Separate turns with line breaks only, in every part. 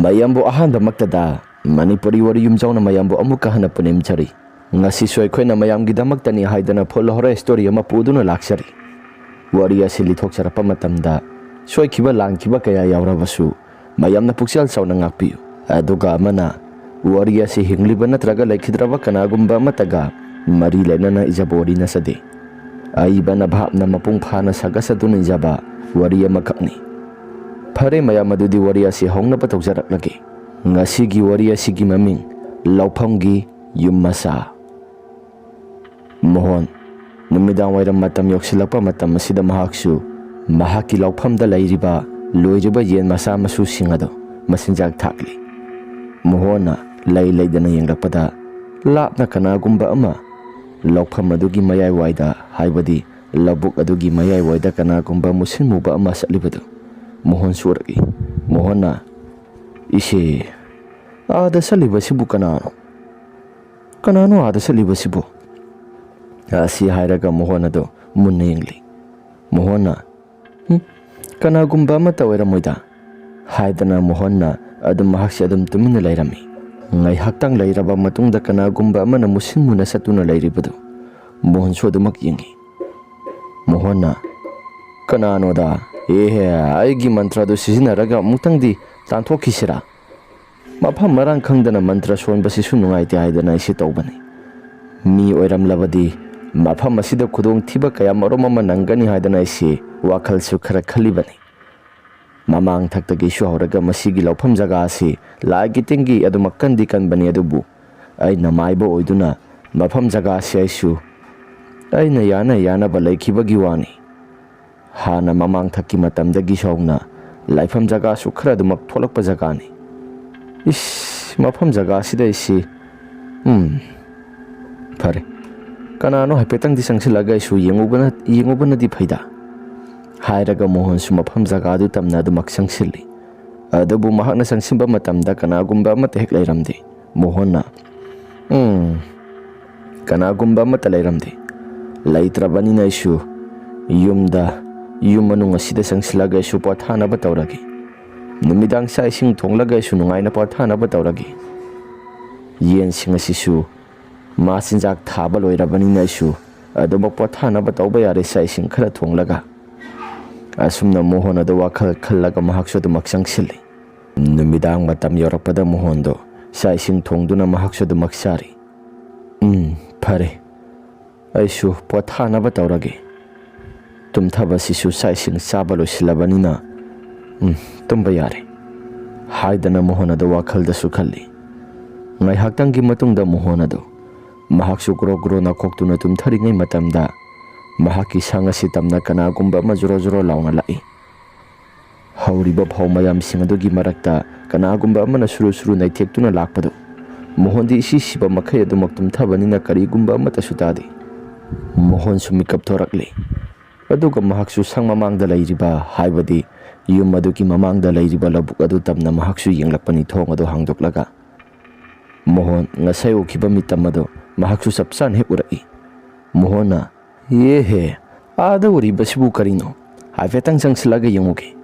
mayambu ahanba maktada Manipuri wari yumjauna mayambu amuka hana punimchari ngasi soi khoina mayamgi damaktani haidana phol hore story ama puduna laksari wari asili thokcharapa matamda soi khiba lang khiba kaya yaurabasu mayamna puksal sauna ngakpiu aduga amana wari asi hingliba natraga laikhidraba kanagumba mataga mari lenana ijabori na sade aibana bhapna mapung phana sagasaduna ijaba wari amakakni phare mayam adudi wari asi hongna patokjaraklage ngasigi wari asigi maming lauphamgi yummasa Mohon numidang wairam matam yoksilakpa matam asida mahaksu mahaki lauphamda lairiba loiriba yen masa masu singado masinjak thakli Mohona lay laydana yenglakpada lapna kanagumba ama laupham adugi mayai waida haibadi labuk adugi mayai waida kanagumba musinmuba ama satlibadu Mohon suragi Mohona isi ada salibasibu kanano ada salibasibu asi hairaga Mohona do munna yengli Mohona kanagumba ama taweramoida haidana Mohona adum mahaksi adum tumina lairami ngai haktang lairaba matungda kanagumba amana musinmuna satuna lairibadu Mohon so adumak yengi Mohona kananoda aigi mantra do sisinaraga mutangdi tanthokisira mafam marang khangdana mantra sonbasi su nungaite haidana isi tawbani mi oiramlabadi mafam asida khudong thiba kaya marom ama nangani haidana isi wakhal su khara khalibani mamang thaktagi su horaga masigi laufam jaga asi laagi tingi adumakkandi kanbani adubu aina maibo oiduna mafam jaga asi aisu aina yana balaikibagi wani hana mamang thakki matamdagi sauna laifam jaga su khara adumak tholakpa jagani mafam jaga sida isi Pare kanano haipetang di sangsilaga isu yengubana di phaida hairaga Mohon su mafam jaga du tamna du mak sangsili adabu mahakna sangsimba matamda kanagumba amata hek lairamde Mohonna kanagumba amata lairamde laitrabanina isu yum manung asida sangsilaga isu pathana batawragi numidang sa ising thonglaga isu nungaina pathana batawragi yen sing asisu masinjak thaba loirabanina isu adobak pathana batawba yare sa ising khara thonglaga asumna Mohon ado wakhal khallaga mahaksu du maksangsilli numidang matam yorakpada Mohon do sa ising thongduna mahaksu du maksari phare aisu pathana batawragi tumthaba sisu sa ising sabalo silabanina tumba yare haidana Mohon ado wakhalda su khalli ngai haktangi matungda Mohon ado mahaksu gro na koktuna tumtharingai matamda mahaki sangasi tamna kanagumba ma juro launa lai hauriba phau mayam sing adugi marakta kanagumba amana suru naithektuna lakpadu Mohon di isi siba makhai adu maktum thabanina karigumba amata sutadi Mohon su mikap thorakli aduga mahaksu sang mamangda lairiba haibadi yum adugi mamangda lairiba labuk adu tamna mahaksu yenglakpani thong adu hangdoklaga Mohon ngasai ukhiba mitam adu mahaksu sapsan he urai Mohona ada uri basibu karino haifetang sangsilaga yenguge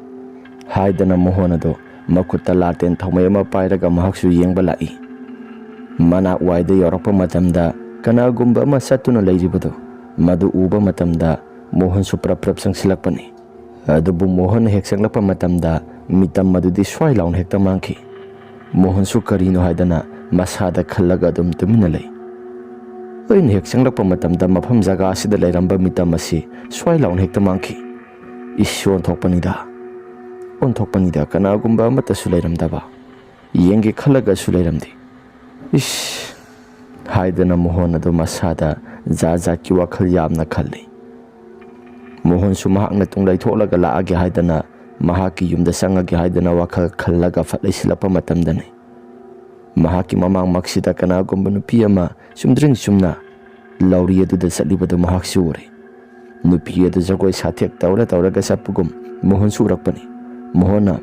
haidana Mohon adu makutta laten thaumayama pairaga mahaksu yengba lai manak waida yorakpa matamda kanagumba ama satuna lairibadu madu uba matamda Mohon su prap sangsilakpani adubu Mohon hek sanglakpa matamda mitam madudi swai laun hekta mangki Mohon su karino haidana masada khallaga adum tumina lai oin hek sanglakpa matamda mafam jaga asida lairamba mitam asi swai laun hekta mangki ison thokpanida kanagumba amata su lairamdaba yenge khallaga su lairamdi haidana Mohon adu masada jaja ki wakhal yamna khalli Mohon su mahakna tunglai tholaga laage haidana mahaki yumda sangage haidana wakhal khallaga fatlaisilapa matamdani mahaki mamang maksida kanagumba nupi ama sumna lauri aduda satlibadu mahak su ure nupi adu jagoi sathek tawraga sapugum Mohon su urakpani Mohonna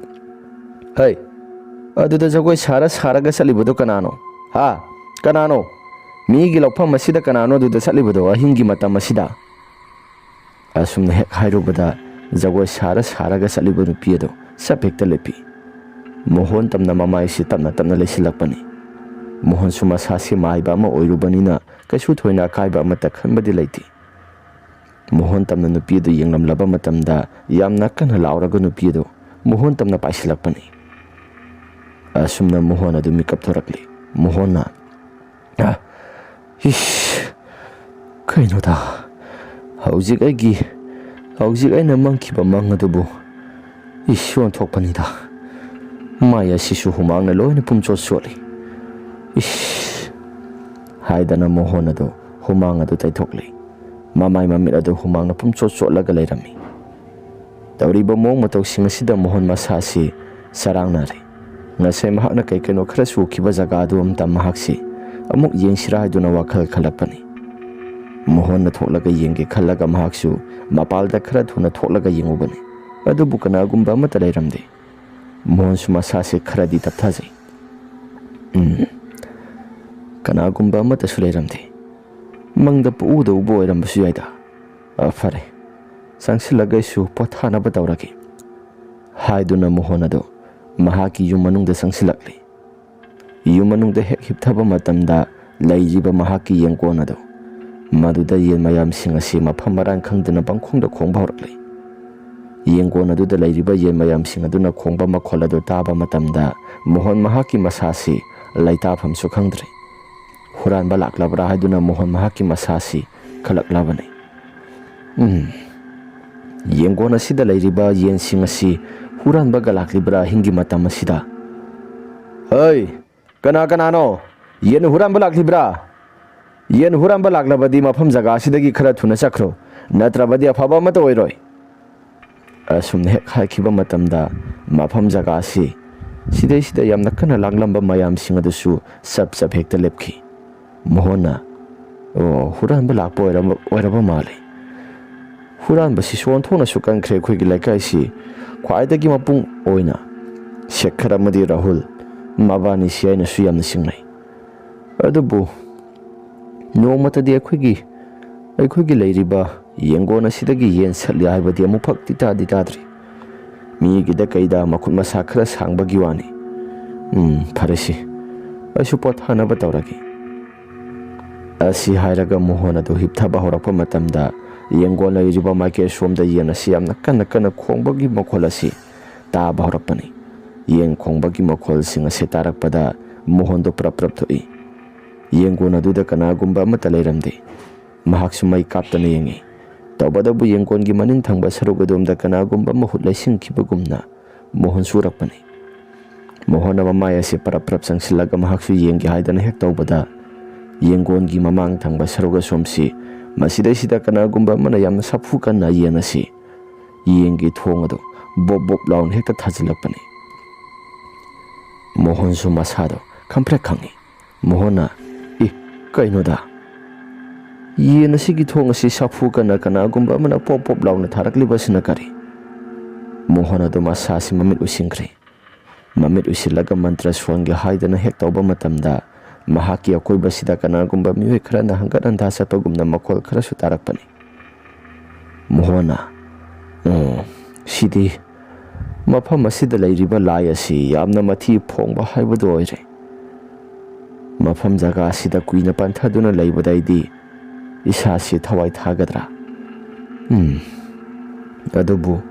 aduda jagoi saraga satlibadu kanano kanano migi laufam masida kanano aduda satlibadu ahingi matam masida asumna hek hairubada jagoi saraga satlibadu nupi adu sapekta lepi Mohon tamna mamaisi tapna tapna leisilakpani. Mohon su masasi maiba ama oirubanina kaisu thoina kaiba amata khanbadi leiti. Mohon tamna nupi adu yenglamlaba matamda yamna kana lauraga nupi adu Mohon tamna paisilakpani. Asumna Mohon adu mikap thorakli. Mohon na kaino da hauzik aina mangkiba mang adubu ishon thokpanida maya sisu humangna loina pumchot soli haidana Mohon adu humang adu taithokli mamai mamit adu humangna pumchot solaga leirami tawriba mong matawsing asida Mohon masasi sarangnari ngasay mahakna kay kano khara sukhiba jaga adu amta mahaksi amuk yengsira haiduna wakhal khalakpani Mohon na thoklaga yengge khallaga mahaksu mapalda khara thuna thoklaga yengubani adubu kanagumba amata leiramde Mohon su masasi kharadi tapthajai kanagumba amata su leiramde mangda puuda ubo oirambasu yaida fare sangsilaga su pothanaba tawragi haiduna Mohon adu mahaki yum manungda sangsilakli yum manungda hek hipthaba matamda leijiba mahaki yengkon adu maduda yen mayam singasi mafam marang khangdana bangkhongda khongba horakli yengkon aduda leiriba yen mayam singaduna khongba makhol adu taba matamda Mohon mahaki masasi laitafam su khangdre huranba laklabra haiduna Mohon mahaki masasi khalaklabani yengkon asida leiriba yen singasi huranba galaklibra hingi matam asida hey kanano yen huranba laklibra yen huranba laklabadi mafam jaga asidagi khara thuna chakro natrabadi afaba amata oiroi asumne hek hakhiba matamda mafam jaga asi sidai sida yamna kana langlamba mayam singadusu sab hekta lepki Mohona huranba lakpo oiraba male huranba si suan thona sukan khre khoi gi laikai si khwaidagi mapung oina Shekhar amadi Rahul mabani si aina su yamna singnai adubu nomatadi akhoi leiriba yengona sidagi yen satli haibadi amu phakti tadi tadri mi gida kaida makut masa khara sangbagi wani pharesi asu pothana batawragi asi hairaga Mohon adu hipthaba horakpa matamda yengona leiriba maike somda yen asi yamna kana khongbagi makhol asi taba horakpani yen khongbagi makhol singa se tarakpada Mohon do prap thoi yengkon aduda kanagumba amata leiramde mahaksu mai kaptana yengi tawbadabu yengkon gi maning thangba sarugadumda kanagumba mahut laisingkhibagumna Mohon surakpani Mohon amamaya se prap sangsilaga mahaksu yengi haidana hek tawbada yengkon gi mamang thangba saruga somsi masida sida kanagumba mana yamna saphu kanna yenasi yengi thongado bob laun hekta thajilakpani Mohon su masado kamprek khangi Mohona kaino da yen asigi thong asi saphu kana gumba mana pop launa tharakliba sina kari Mohon adu masasi mamit usingkre mamit usilaga mantra swangi haidana hek tawba matamda mahaki akoiba sida gumba miwe khara na hangat antha sapagumna makhol khara su tarakpani Mohona sidi mafam asida leiriba lai asi yamna mathi phongba haibadu oire mafam jaga asida kuina panthaduna leibadaidi isasi thawai thagadra adubu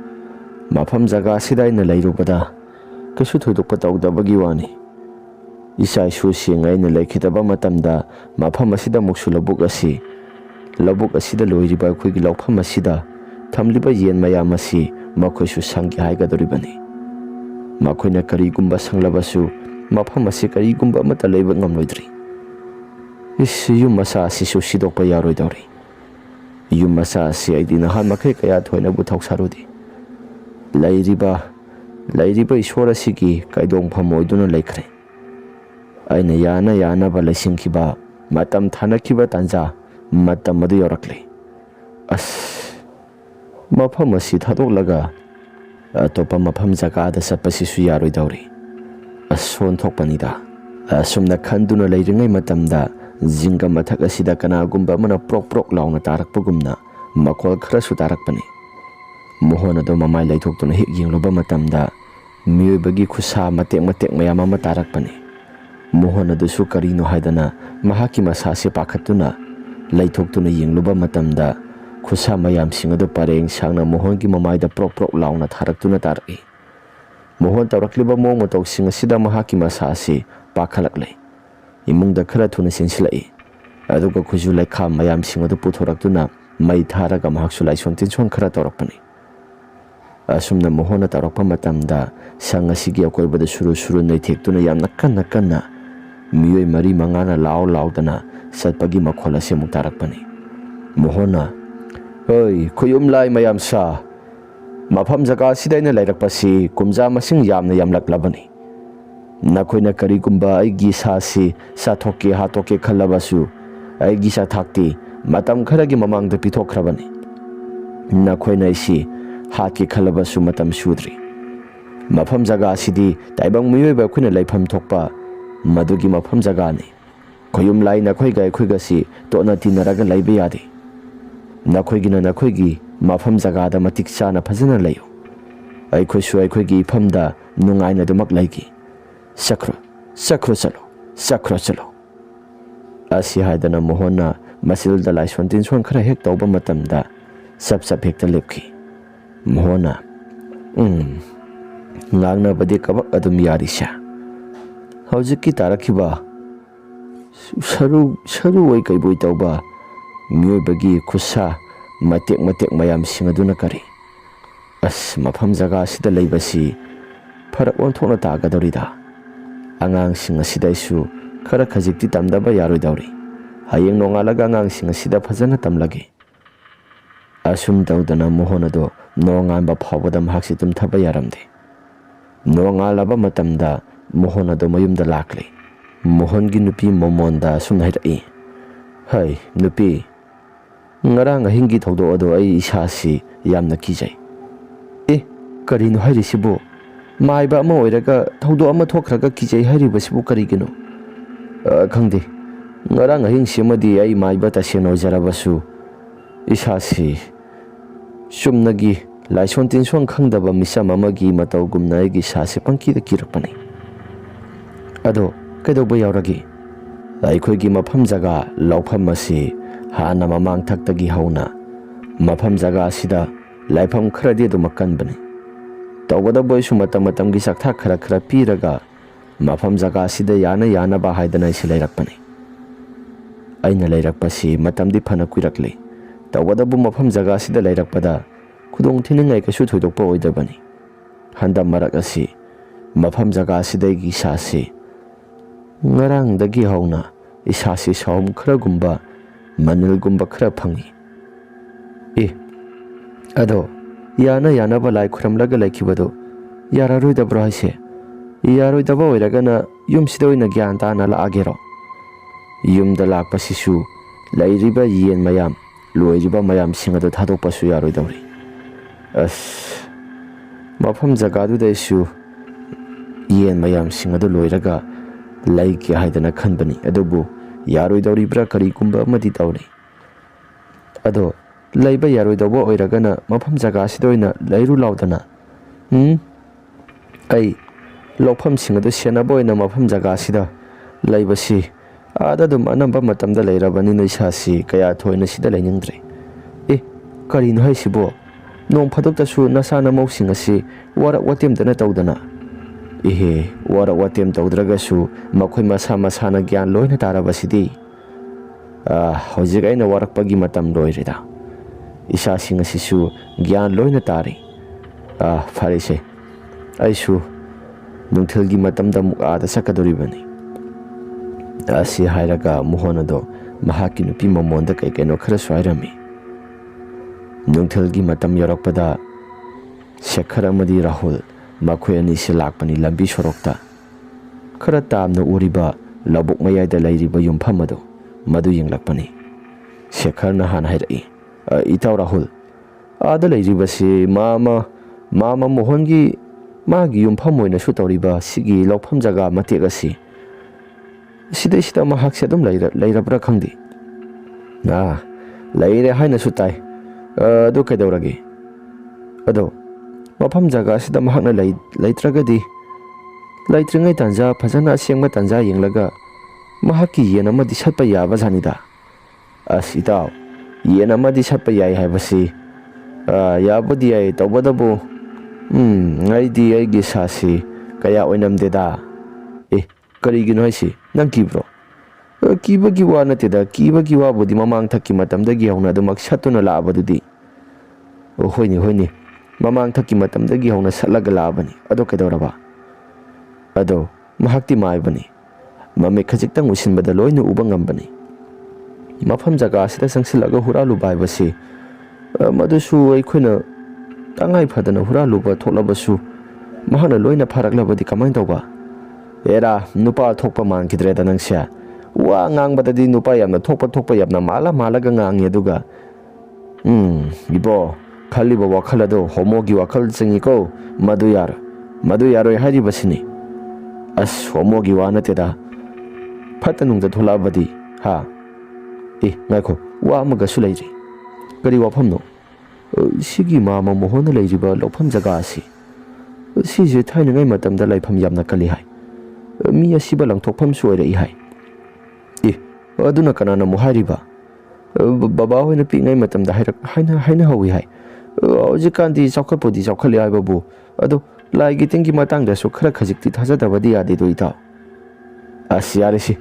mafam jaga asida ina leirubada kasu thudukpa tawdabagi wani isai su singai na lekhidaba matamda mafam asida muksu labuk asida loiriba khoigi laufam asida thamliba yen mayam asi makhoisu sangki haigadoribani makhoina karigumba sanglabasu mafam asi karigumba amata leiba ngamloidri yum masa asi su sidokpa yaroidori yum masa asi aidi nahan makai kaya thoina bu thauksarudi leiriba iswar asigi kaidong phamoiduna leikhre aina yana ba leisingkhiba matam thanakhiba tanja matam adu yorakle mafam asi thadolaga atopa mafam jaga da sapasi su yaroi dauri ason thokpanida asumna khanduna leiringai matamda jinga mathak asida kanagumba mana prok launa tarakpagumna makhol khara su tarakpani Mohon adu mamai leithokduna hek yengloba matamda Miyoibagi khusa matek mayam ama tarakpani. Mohon adusu karino haidana mahaki masase pakhatuna laithoktuna yengluba matamda khusa mayam singadu pareng sangna Mohongi mamaida prok launa tharaktuna taraki. Mohon tawrakliba mong matau singa sida mahaki masase pakhalakle. Imungda khara thuna sensilai. Aduga khuju laikha mayam singadu puthoraktuna mai tharaga mahaksu laison tinchon khara tawrakpani. Asumna Mohona tarakpa matamda sang asigi akoibada suru naithekhtuna yamna kanna miyoi mari mangana laudana satpagi makhol ase amuk tarakpani. Mohona, "Hoi, khuyum lai mayam sa. Mafam jaga sidaina lairakpasi kumja masing yamna yamlaklabani. Nakhoina karigumba aigi sasi sathokke hatokke khallabasu aigi sa thakti matam kharagi mamangda pithokhrabani. Nakhoina isi hatki khallabasu matam sudri. Mafam jaga asidi taibang miyoiba khuna laifam thokpa madugi mafam jaga ni. Khuyum lai nakhoiga si tona tinaraga laiba yade. Nakhoigi mafam jaga da matik chana phajana layo. Aikhoigi ifamda nungaina dumak laigi. Sakro chalo. Asi haidana Mohona masilda laison tinchon khara hek tawba matamda sap hekta lepki. Mohona, ngangna bade kabak adum yarisha. Haujiki tarakhiba saru oi kaiboi tawba miyoibagi khusa matek mayam singaduna kari. As mafam jaga sida leibasi farak onthona tagadorida. Angang singa sidaisu khara khajikti tamdaba yaroidawri. Hayeng nongalaga angang singa sida phajana tamlagi. Asum tawdana Mohonado nonganba phawbada mahaksi tumthaba yaramde. Nongalaba matamda Mohonado mayumda lakli. Mohongi nupi momonda sumna hairai. "Hai, nupi. Ngarang ahingi thawdo ado ai isasi yamna kijai." "Karino hairisibu? Maiba ama oiraga thawdo ama thokraga kijai hairibasibu karigino?" "Khangde. Ngarang ahing simadi ai maiba taseno jarabasu isasi sumnagi laison tinchon khangdaba misam amagi matawgumna aigi sasi pangkida kirakpani. Ado kaidoba yauragi? Aikhoigi mafam jaga laufam asi hana mamang thaktagi hauna mafam jaga asida laifam kharadi adumak kanbani. Tawgadaba isu matamgi saktha khara piraga mafam jaga asida yana ba haidana isi lairakpani. Aina lairakpasi matamdi phana kuirakli. Tawgadabu mafam jaga asida lairakpada khudong thiningai kasu thoidokpa oidabani. Handa marak asi mafam jaga asidagi sasi ngarang dagi hauna isasi saum kharagumba manilgumba khara phangi. Ado yana ba lai khuramlaga laikibado yararoidabra haise. Yaroidaba oiragana yumsida oina gyan tana laagero. Yumda lakpasisu lairiba yen mayam loiriba mayam singado thadokpasu yaroidawri. As mafam jagadu daisu yen mayam singado loiraga laiki haidana khanbani. Adubu yaroidawribra karigumba amadi tawri. Ado laiba yaroidawba oiragana mafam jaga asida oina lairu laudana. Ai laufam singado senaba oina mafam jaga asida laibasi adadum anamba matamda lairabanina isasi kaya thoina sida lainingdre. Karino haisibo? Nong phadoktasu nasana mawsing asi warak watemdana tawdana. Warak watem tawdragasu makhoi masana gyan loina tarabasidi. Hojik aina warakpagi matam loirida. Isasing asisu gyan loina tari. Farise. Aisu nungthilgi matamda mukada sakadoribani. Asi hairaga Mohonado mahaki nupi mamonda kaino khara swairami. Nungthilgi matam yarakpada Shekhar amadi Rahul makhoi ani se lakpani lambi sorokta. Khara tamna uriba labuk mayayda lairiba yumpham ado madu yenglakpani. Shekhar na han hairai. "Itaw Rahul, ada lairibasi mama Mohongi magi yumpham oina su tawriba sigi laufam jaga matek asi sida mahakse adum lairabra khangdi." "Laire haina su tai. Ado kaidawragi? Ado ꯃꯐꯝ ꯖꯒꯥꯁꯤꯗ ꯃꯍꯥꯛꯅ ꯂꯩꯇ꯭ꯔꯒꯗꯤ ꯂꯩꯇ꯭ꯔꯤꯉꯩ ꯇꯥꯟꯖꯥ ꯐꯖꯅ ꯑꯁꯦꯡꯕ ꯇꯥꯟꯖꯥ ꯌꯦꯡꯂꯒ ꯃꯍꯥꯛꯀꯤ ꯌꯦꯟ ꯑꯃꯗꯤ ꯁꯠꯄ ꯌꯥꯕꯖꯥꯠꯅꯤꯗ. ꯑꯁ ꯏꯇꯥꯎ, ꯌꯦꯟ ꯑꯃꯗꯤ ꯁꯠꯄ ꯌꯥꯏ ꯍꯥꯏꯕꯁꯤ ꯌꯥꯕꯨꯗꯤ ꯌꯥꯏ, ꯇꯧꯕꯇꯕꯨ ꯑꯩꯗꯤ ꯑꯩꯒꯤ ꯁꯥꯁꯤ ꯀꯌꯥ ꯑꯣꯏꯅꯝꯗꯦꯗ. ꯀꯔꯤꯒꯤꯅꯣ ꯍꯥꯏꯁꯤ? ꯅꯪ ꯀꯤꯕ꯭ꯔꯣ? ꯀꯤꯕꯒꯤ ꯋꯥ ꯅꯠꯇꯦꯗ. ꯀꯤꯕꯒꯤ ꯋꯥꯕꯨꯗꯤ ꯃꯃꯥꯡ ꯊꯛꯀꯤ ꯃꯇꯝꯗꯒꯤ ꯍꯧꯅ ꯑꯗꯨꯃꯛ ꯁꯠꯇꯨꯅ ꯂꯥꯛꯑꯕꯗꯨꯗꯤ. ꯍꯣꯏꯅꯦ, ꯃꯃꯥꯡ ꯊꯛꯀꯤ ꯃꯇꯝꯗꯒꯤ ꯍꯧꯅ ꯁꯠꯂꯒ ꯂꯥꯛꯑꯕꯅꯤ. ꯑꯗꯣ ꯀꯩꯗꯧꯔꯕ? ꯑꯗꯣ ꯃꯍꯥꯛꯇꯤ ꯃꯥꯏꯕꯅꯤ. ꯃꯃꯤꯠ ꯈꯖꯤꯛꯇꯪ ꯎꯏꯁꯤꯟꯕꯗ ꯂꯣꯏꯅ ꯎꯕ ꯉꯝꯕꯅꯤ. ꯃꯐꯝ ꯖꯒꯥ ꯑꯁꯤꯗ ꯆꯪꯁꯤꯜꯂꯒ ꯍꯨꯔꯥꯜꯂꯨꯕ ꯍꯥꯏꯕꯁꯤ ꯃꯗꯨꯁꯨ ꯑꯩꯈꯣꯏꯅ ꯇꯉꯥꯏ ꯐꯗꯅ ꯍꯨꯔꯥꯜꯂꯨꯕ ꯊꯣꯛꯂꯕꯁꯨ ꯃꯍꯥꯛꯅ ꯂꯣꯏꯅ ꯐꯥꯔꯛꯂꯕꯗꯤ ꯀꯃꯥꯏꯅ ꯇꯧꯕ? ꯑꯦꯔꯥ, ꯅꯨꯄꯥ ꯊꯣꯛꯄ ꯃꯥꯟꯈꯤꯗ꯭ꯔꯦꯗ ꯅꯪꯁꯦ. ꯋꯥ ꯉꯥꯡꯕꯗꯗꯤ ꯅꯨꯄꯥ ꯌꯥꯝꯅ ꯊꯣꯛꯄ ꯌꯥꯝꯅ ꯃꯥꯜꯂꯒ ꯉꯥꯡꯉꯤ. ꯑꯗꯨꯒ ꯏꯕꯣ, ꯈꯜꯂꯤꯕ ꯋꯥꯈꯜ ꯑꯗꯣ ꯍꯣꯃꯣꯒꯤ ꯋꯥꯈꯜ ꯆꯤꯡꯏꯀꯣ. ꯃꯗꯨ ꯌꯥꯔꯣꯏ ꯍꯥꯏꯔꯤꯕꯁꯤꯅꯤ. ꯑꯁ, ꯍꯣꯃꯣꯒꯤ ꯋꯥ ꯅꯠꯇꯦꯗ. ꯐꯠꯇ ꯅꯨꯡꯗ ꯊꯣꯛꯂꯛꯑꯕꯗꯤ ꯉꯥꯏꯈꯣ, ꯋꯥ ꯑꯃꯒꯁꯨ ꯂꯩꯔꯤ. ꯀꯔꯤ ꯋꯥꯐꯝꯅꯣ? ꯁꯤꯒꯤ ꯃꯥꯝꯃ ꯃꯣꯍꯣꯟꯅ ꯂꯩꯔꯤꯕ ꯂꯧꯐꯝ ꯖꯒꯥ ꯑꯁꯤ, ꯁꯤꯁꯦ ꯊꯥꯏꯅꯉꯩ ꯃꯇꯝꯗ ꯂꯥꯏꯐꯝ ꯌꯥꯝꯅ ꯀꯜꯂꯤ ꯍꯥꯏ. ꯃꯤ ꯑꯁꯤꯕ ꯂꯪꯊꯣꯛꯐꯝꯁꯨ ꯑꯣꯏꯔꯛꯏ ꯍꯥꯏ. ꯑꯗꯨꯅ ꯀꯅꯥꯅ ꯑꯃꯨꯛ ꯍꯥꯏꯔꯤꯕ? ꯕꯕꯥ ꯍꯣꯏꯅ ꯄꯤꯛꯉꯩ ꯃꯇꯝꯗ ꯍꯥꯏꯅꯍꯧꯏ ꯍꯥꯏ. ꯍꯧꯖꯤꯛꯀꯥꯟꯗꯤ ꯆꯥꯎꯈꯠꯄꯨꯗꯤ ꯆꯥꯎꯈꯠꯂꯦ ꯍꯥꯏꯕꯕꯨ, ꯑꯗꯣ ꯂꯥꯏꯒꯤ ꯇꯤꯟꯒꯤ ꯃꯇꯥꯡꯗꯁꯨ ꯈꯖꯤꯛꯇꯤ ꯊꯥꯖꯗꯕꯗꯤ ꯌꯥꯗꯦꯗꯣ ꯏꯇꯥꯎ. ꯑꯁ ꯌꯥꯔꯦꯁꯤ,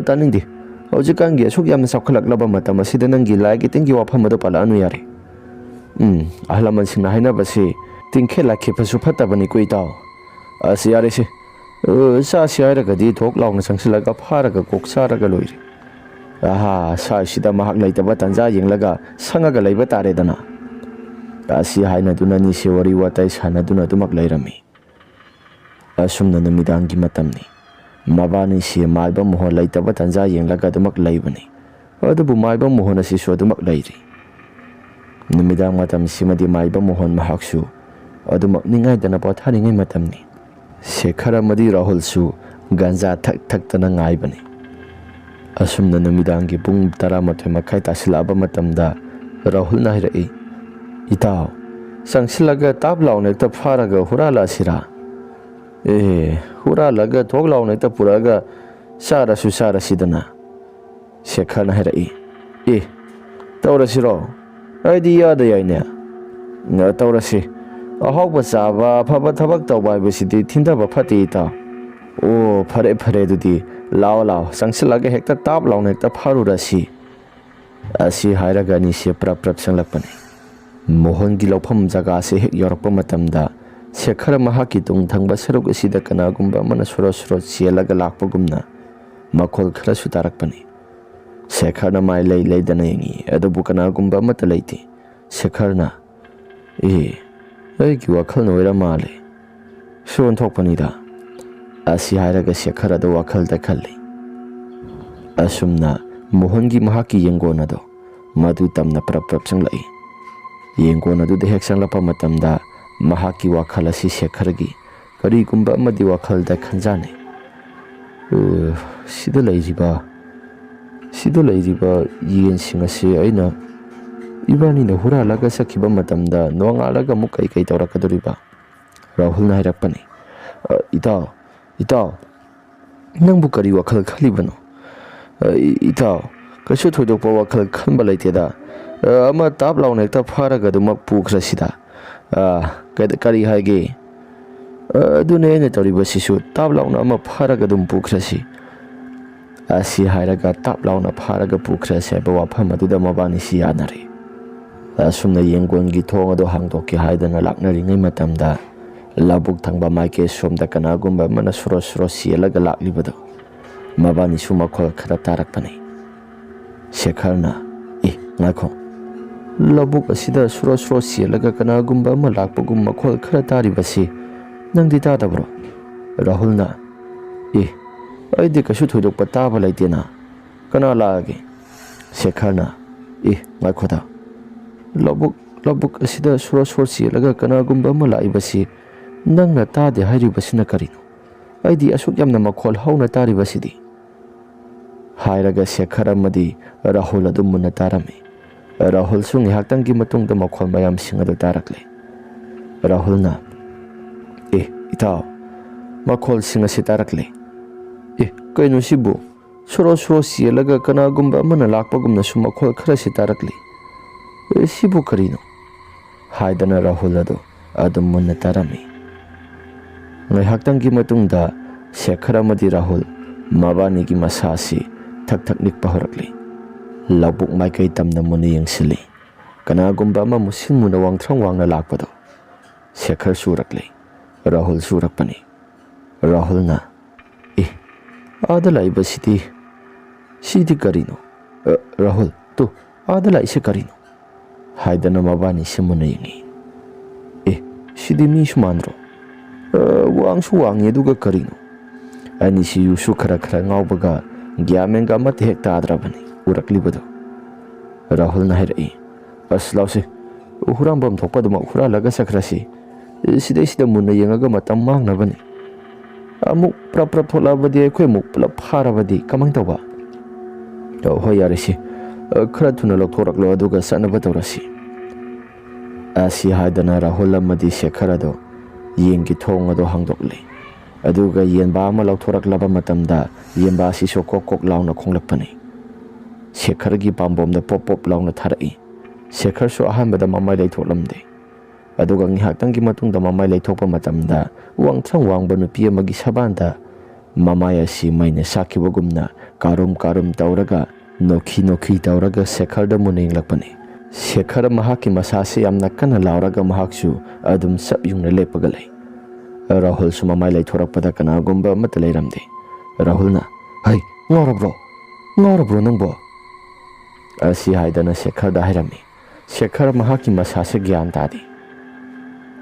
ꯇꯥꯅꯤꯡꯗꯦ. ꯍꯧꯖꯤꯛꯀꯥꯟꯒꯤ ꯑꯁꯨꯛ ꯌꯥꯝꯅ ꯆꯥꯎꯈꯠꯂꯛꯂꯕ ꯃꯇꯝ ꯑꯁꯤꯗ ꯅꯪꯒꯤ ꯂꯥꯏꯒꯤ ꯇꯤꯟꯒꯤ ꯋꯥꯐꯝ ꯑꯗꯨ ꯄꯜꯂꯛꯑꯅꯨ ꯌꯥꯔꯦ. ꯑꯍꯜ ꯂꯃꯟꯁꯤꯡꯅ ꯍꯥꯏꯅꯕꯁꯤ ꯇꯤꯡꯈꯦꯠ ꯂꯥꯏꯈꯦꯠꯄꯁꯨ ꯐꯠꯇꯕꯅꯤꯀꯣ ꯏꯇꯥꯎ. ꯑꯁ ꯌꯥꯔꯦꯁꯤ, ꯆꯥꯁꯤ ꯍꯥꯏꯔꯒꯗꯤ ꯊꯣꯛ ꯂꯥꯎꯅ ꯆꯪꯁꯤꯜꯂꯒ ꯐꯥꯔꯒ ꯀꯣꯛ ꯆꯥꯔꯒ ꯂꯣꯏꯔꯦ. ꯁꯥꯏꯁꯤꯗ ꯃꯍꯥꯛ ꯂꯩꯇꯕ ꯇꯥꯟꯖꯥ ꯌꯦꯡꯂꯒ ꯁꯪꯉꯒ ꯂꯩꯕ ꯇꯥꯔꯦꯗꯅ. ꯑꯁꯤ ꯍꯥꯏꯅꯗꯨꯅ ꯑꯅꯤꯁꯦ ꯋꯥꯔꯤ ꯋꯥꯇꯥꯏ ꯁꯥꯟꯅꯗꯨꯅ ꯑꯗꯨꯃꯛ ꯂꯩꯔꯝꯃꯤ. ꯑꯁꯨꯝꯅ ꯅꯨꯃꯤꯗꯥꯡꯒꯤ ꯃꯇꯝꯅꯤ. ꯃꯕꯥꯅꯤꯁꯤ ꯃꯥꯏꯕ ꯃꯣꯍꯣꯟ ꯂꯩꯇꯕ ꯇꯥꯟꯖꯥ ꯌꯦꯡꯂꯒ ꯑꯗꯨꯃꯛ ꯂꯩꯕꯅꯤ. ꯑꯗꯨꯕꯨ ꯃꯥꯏꯕ ꯃꯣꯍꯣꯟ ꯑꯁꯤꯁꯨ ꯑꯗꯨꯃꯛ ꯂꯩꯔꯤ. ꯅꯨꯃꯤꯗꯥꯡ ꯃꯇꯝꯁꯤꯃꯗꯤ ꯃꯥꯏꯕ ꯃꯣꯍꯣꯟ ꯃꯍꯥꯛꯁꯨ ꯑꯗꯨꯃꯛ ꯅꯤꯡꯉꯥꯏꯗꯅ ꯄꯣꯊꯥꯔꯤꯉꯩ ꯃꯇꯝꯅꯤ. ꯁꯦꯈꯔ ꯑꯃꯗꯤ ꯔꯥꯍꯨꯜꯁꯨ ꯒꯟꯖꯥ ꯊꯛꯇꯅ ꯉꯥꯏꯕꯅꯤ. ꯑꯁꯨꯝꯅ ꯅꯨꯃꯤꯗꯥꯡꯒꯤ ꯄꯨꯡ 11:30 ꯇꯥꯁꯤꯜꯂꯛꯑꯕ ꯃꯇꯝꯗ ꯔꯥꯍꯨꯜꯅ ꯍꯥꯏꯔꯛꯏ. ꯏꯇꯥꯎ, ꯆꯪꯁꯤꯜꯂꯒ ꯇꯥꯞ ꯂꯥꯎꯅ ꯍꯦꯛꯇ ꯐꯥꯔꯒ ꯍꯨꯔꯥꯜꯂꯛꯑꯁꯤꯔꯥ? ꯍꯨꯔꯥꯜꯂꯒ ꯊꯣꯛ ꯂꯥꯎꯅ ꯍꯦꯛꯇ ꯄꯨꯔꯛꯑꯒ ꯆꯥꯔꯁꯤꯗꯅ. ꯁꯦꯈꯔꯅ ꯍꯥꯏꯔꯛꯏ. ꯇꯧꯔꯁꯤꯔꯣ? ꯑꯩꯗꯤ ꯏꯌꯥꯗ ꯌꯥꯏꯅꯦ. ꯇꯧꯔꯁꯤ. ꯑꯍꯥꯎꯕ ꯆꯥꯕ, ꯑꯐꯕ ꯊꯕꯛ ꯇꯧꯕ ꯍꯥꯏꯕꯁꯤꯗꯤ ꯊꯤꯟꯊꯕ ꯐꯠꯇꯦ ꯏꯇꯥꯎ. ꯑꯣ, ꯐꯔꯦ ꯑꯗꯨꯗꯤ ꯂꯥꯛꯑꯣ, ꯆꯪꯁꯤꯜꯂꯒ ꯍꯦꯛꯇ ꯇꯥꯞ ꯂꯥꯎꯅ ꯍꯦꯛꯇ ꯐꯥꯔꯨꯔꯁꯤ. ꯑꯁꯤ ꯍꯥꯏꯔꯒ ꯑꯅꯤꯁꯦ ꯄ꯭ꯔꯞ ꯆꯪꯂꯛꯄꯅꯤ. ꯃꯣꯍꯣꯟꯒꯤ ꯂꯧꯐꯝ ꯖꯒꯥꯁꯦ ꯍꯦꯛ ꯌꯧꯔꯛꯄ ꯃꯇꯝꯗ ꯁꯦꯈꯔ ꯃꯍꯥꯛꯀꯤ ꯇꯨꯡ ꯊꯪꯕ ꯁꯔꯨꯛ ꯑꯁꯤꯗ ꯀꯅꯥꯒꯨꯝꯕ ꯑꯃꯅ ꯁꯣꯔꯣ ꯆꯦꯜꯂꯒ ꯂꯥꯛꯄꯒꯨꯝꯅ ꯃꯈꯣꯜ ꯈꯔꯁꯨ ꯇꯥꯔꯛꯄꯅꯤ. ꯁꯦꯈꯔꯅ ꯃꯥꯏ ꯂꯩꯗꯅ ꯌꯦꯡꯉꯤ. ꯑꯗꯨꯕꯨ ꯀꯅꯥꯒꯨꯝꯕ ꯑꯃꯠꯇ ꯂꯩꯇꯦ. ꯁꯦꯈꯔꯅ ꯑꯩꯒꯤ ꯋꯥꯈꯜꯅ ꯑꯣꯏꯔ ꯃꯥꯜꯂꯦ, ꯁꯣꯟꯊꯣꯛꯄꯅꯤꯗ. ꯑꯁꯤ ꯍꯥꯏꯔꯒ ꯁꯦꯈꯔ ꯑꯗꯨ ꯋꯥꯈꯜꯗ ꯈꯜꯂꯤ. ꯑꯁꯨꯝꯅ ꯃꯣꯍꯣꯟꯒꯤ ꯃꯍꯥꯛꯀꯤ ꯌꯦꯡꯒꯣꯟ ꯑꯗꯣ ꯃꯗꯨ ꯇꯝꯅ ꯄ꯭ꯔꯞ ꯆꯪꯂꯛꯏ. ꯌꯦꯡꯒꯣꯟ ꯑꯗꯨꯗ ꯍꯦꯛ ꯆꯪꯂꯛꯄ ꯃꯇꯝꯗ ꯃꯍꯥꯛꯀꯤ ꯋꯥꯈꯜ ꯑꯁꯤ ꯁꯦꯈꯔꯒꯤ ꯀꯔꯤꯒꯨꯝꯕ ꯑꯃꯗꯤ ꯋꯥꯈꯜꯗ ꯈꯟꯖꯥꯟꯅꯩ. ꯁꯤꯗ ꯂꯩꯔꯤꯕ ꯌꯦꯟꯁꯤꯡ ꯑꯁꯤ ꯏꯕꯥꯅꯤꯅ ꯍꯨꯔꯥꯜꯂꯒ ꯆꯠꯈꯤꯕ ꯃꯇꯝꯗ ꯅꯣꯡꯉꯥꯜꯂꯒ ꯑꯃꯨꯛ ꯀꯩ ꯇꯧꯔꯛꯀꯗꯣꯔꯤꯕ? ꯔꯥꯍꯨꯜꯅ ꯍꯥꯏꯔꯛꯄꯅꯤ. ꯏꯇꯥꯎ, ꯅꯪꯕꯨ ꯀꯔꯤ ꯋꯥꯈꯜ ꯈꯜꯂꯤꯕꯅꯣ? ꯏꯇꯥꯎ, ꯀꯩꯁꯨ ꯊꯣꯏꯗꯣꯛꯄ ꯋꯥꯈꯜ ꯈꯟꯕ ꯂꯩꯇꯦꯗ. ꯑꯃ ꯇꯥꯞ ꯂꯥꯎꯅ ꯍꯦꯛꯇ ꯐꯥꯔꯒ ꯑꯗꯨꯃꯛ ꯄꯨꯈ꯭ꯔꯁꯤꯗ. ꯀꯔꯤ ꯍꯥꯏꯒꯦ? ꯑꯗꯨꯅꯦ ꯑꯩꯅ ꯇꯧꯔꯤꯕꯁꯤꯁꯨ. ꯇꯥꯞ ꯂꯥꯎꯅ ꯑꯃ ꯐꯥꯔꯒ ꯑꯗꯨꯝ ꯄꯨꯈ꯭ꯔꯁꯤ. ꯑꯁꯤ ꯍꯥꯏꯔꯒ ꯇꯥꯞ ꯂꯥꯎꯅ ꯐꯥꯔꯒ ꯄꯨꯈ꯭ꯔꯁꯤ ꯍꯥꯏꯕ ꯋꯥꯐꯝ ꯑꯗꯨꯗ ꯃꯕꯥꯅꯤꯁꯤ ꯌꯥꯅꯔꯦ. ꯑꯁꯨꯝꯅ ꯌꯦꯡꯒꯣꯟꯒꯤ ꯊꯣꯡ ꯑꯗꯨ ꯍꯥꯡꯗꯣꯛꯀꯦ ꯍꯥꯏꯗꯅ ꯂꯥꯛꯅꯔꯤꯉꯩ ꯃꯇꯝꯗ ꯂꯧꯕꯨꯛ ꯊꯪꯕ ꯃꯥꯏꯀꯩ ꯁꯣꯝꯗ ꯀꯅꯥꯒꯨꯝꯕ ꯑꯃꯅ ꯁꯣꯔꯣ ꯆꯦꯜꯂꯒ ꯂꯥꯛꯂꯤꯕꯗꯣ ꯃꯕꯥꯅꯤꯁꯨ ꯃꯈꯣꯜ ꯈꯔ ꯇꯥꯔꯛꯄꯅꯤ. ꯁꯦꯈꯔꯅ ꯉꯥꯏꯈꯣ, ꯂꯧꯕꯨꯛ ꯑꯁꯤꯗ ꯁꯣꯔꯣ ꯆꯦꯜꯂꯒ ꯀꯅꯥꯒꯨꯝꯕ ꯑꯃ ꯂꯥꯛꯄꯒꯨꯝ ꯃꯈꯣꯜ ꯈꯔ ꯇꯥꯔꯤꯕꯁꯤ ꯅꯪꯗꯤ ꯇꯥꯗꯕ꯭ꯔꯣ? ꯔꯥꯍꯨꯜꯅ ꯑꯩꯗꯤ ꯀꯩꯁꯨ ꯊꯣꯏꯗꯣꯛꯄ ꯇꯥꯕ ꯂꯩꯇꯦꯅ. ꯀꯅꯥ ꯂꯥꯛꯑꯒꯦ? ꯁꯦꯈꯔꯅ ꯉꯥꯏꯈꯣꯗ, ꯂꯧꯕꯨꯛ ꯑꯁꯤꯗ ꯁꯣꯔꯣ ꯆꯦꯜꯂꯒ ꯀꯅꯥꯒꯨꯝꯕ ꯑꯃ ꯂꯥꯛꯏꯕꯁꯤ ꯅꯪꯅ ꯇꯥꯗꯦ ꯍꯥꯏꯔꯤꯕꯁꯤꯅ ꯀꯔꯤꯅꯣ? ꯑꯩꯗꯤ ꯑꯁꯨꯛ ꯌꯥꯝꯅ ꯃꯈꯣꯜ ꯍꯧꯅ ꯇꯥꯔꯤꯕꯁꯤꯗꯤ. ꯍꯥꯏꯔꯒ ꯁꯦꯈꯔ ꯑꯃꯗꯤ ꯔꯥꯍꯨꯜ ꯑꯗꯨ ꯃꯨꯟꯅ ꯇꯥꯔꯝꯃꯤ. ꯔꯥꯍꯨꯜꯁꯨ ꯉꯥꯏꯍꯥꯛꯇꯪꯒꯤ ꯃꯇꯨꯡꯗ ꯃꯈꯣꯜ ꯃꯌꯥꯝꯁꯤꯡ ꯑꯗꯨ ꯇꯥꯔꯛꯂꯦ. Rahulna, itaw, makhol-sing asi tarakli. Kaino sibu, suro-suro siyalaga kanagumba mana lakpagumna sumakhol khara si tarakli. Sibu karino. Haidana Rahul adum munna tarami. Ngaihaktangi matungda Shekhar amadi Rahul mabanigi masasi thak-thak nikpa horakli. Labuk maikai tamna muna yengsili. Kanagumba ama musin muna wangthrang wangna lakpado. Shekhar surakli. Rahul surakpani. Rahul na, ada laiba sidi karino. Rahul, tu ada lai se karino. Haidana mabani se muna yengi. Sidi mi sumandro. Wang su wangi duga karino. Ani si yusu khara ngaubaga gyamenga mate hekta adrabani. Urakli bado. Rahul na hirai. Aslause, uhurambam thokpaduma uhura laga sakrasi. Sida muna yengaga matam mangnabani. Amuk prap tholabadi akhoi muk pulap pharabadi kamang tawba. Hoi yarisi. Khara thuna lokhoraklo aduga sanaba tawrasi. Asi haidana Rahul amadi Shekhar ado yengi thong ado hangdokle. Aduga yenba ama lokhoraklaba matamda yenba si kok launa khonglakpani. Shekhar gi pambomda pop launa tharai. Shekhar su ahanbada mamai leithoklamde. Aduga ngihaktangi matungda mamai leithokpa matamda wangthrang wangba nupi amagi sabanda mamai asi maina sakibagumna karum tawraga nokhi tawraga Shekhar da muna yenglakpani. Shekhar mahaki masasi yamna kana lauraga mahaksu adum sap yungna lepaga lay. Rahul su mamai leithorakpada kanagumba amata leiramde. Rahul na, hai, ngorabro nangbo. Asi haidana Shekhar da hairami. Shekhar mahaki masasi gyan tadi.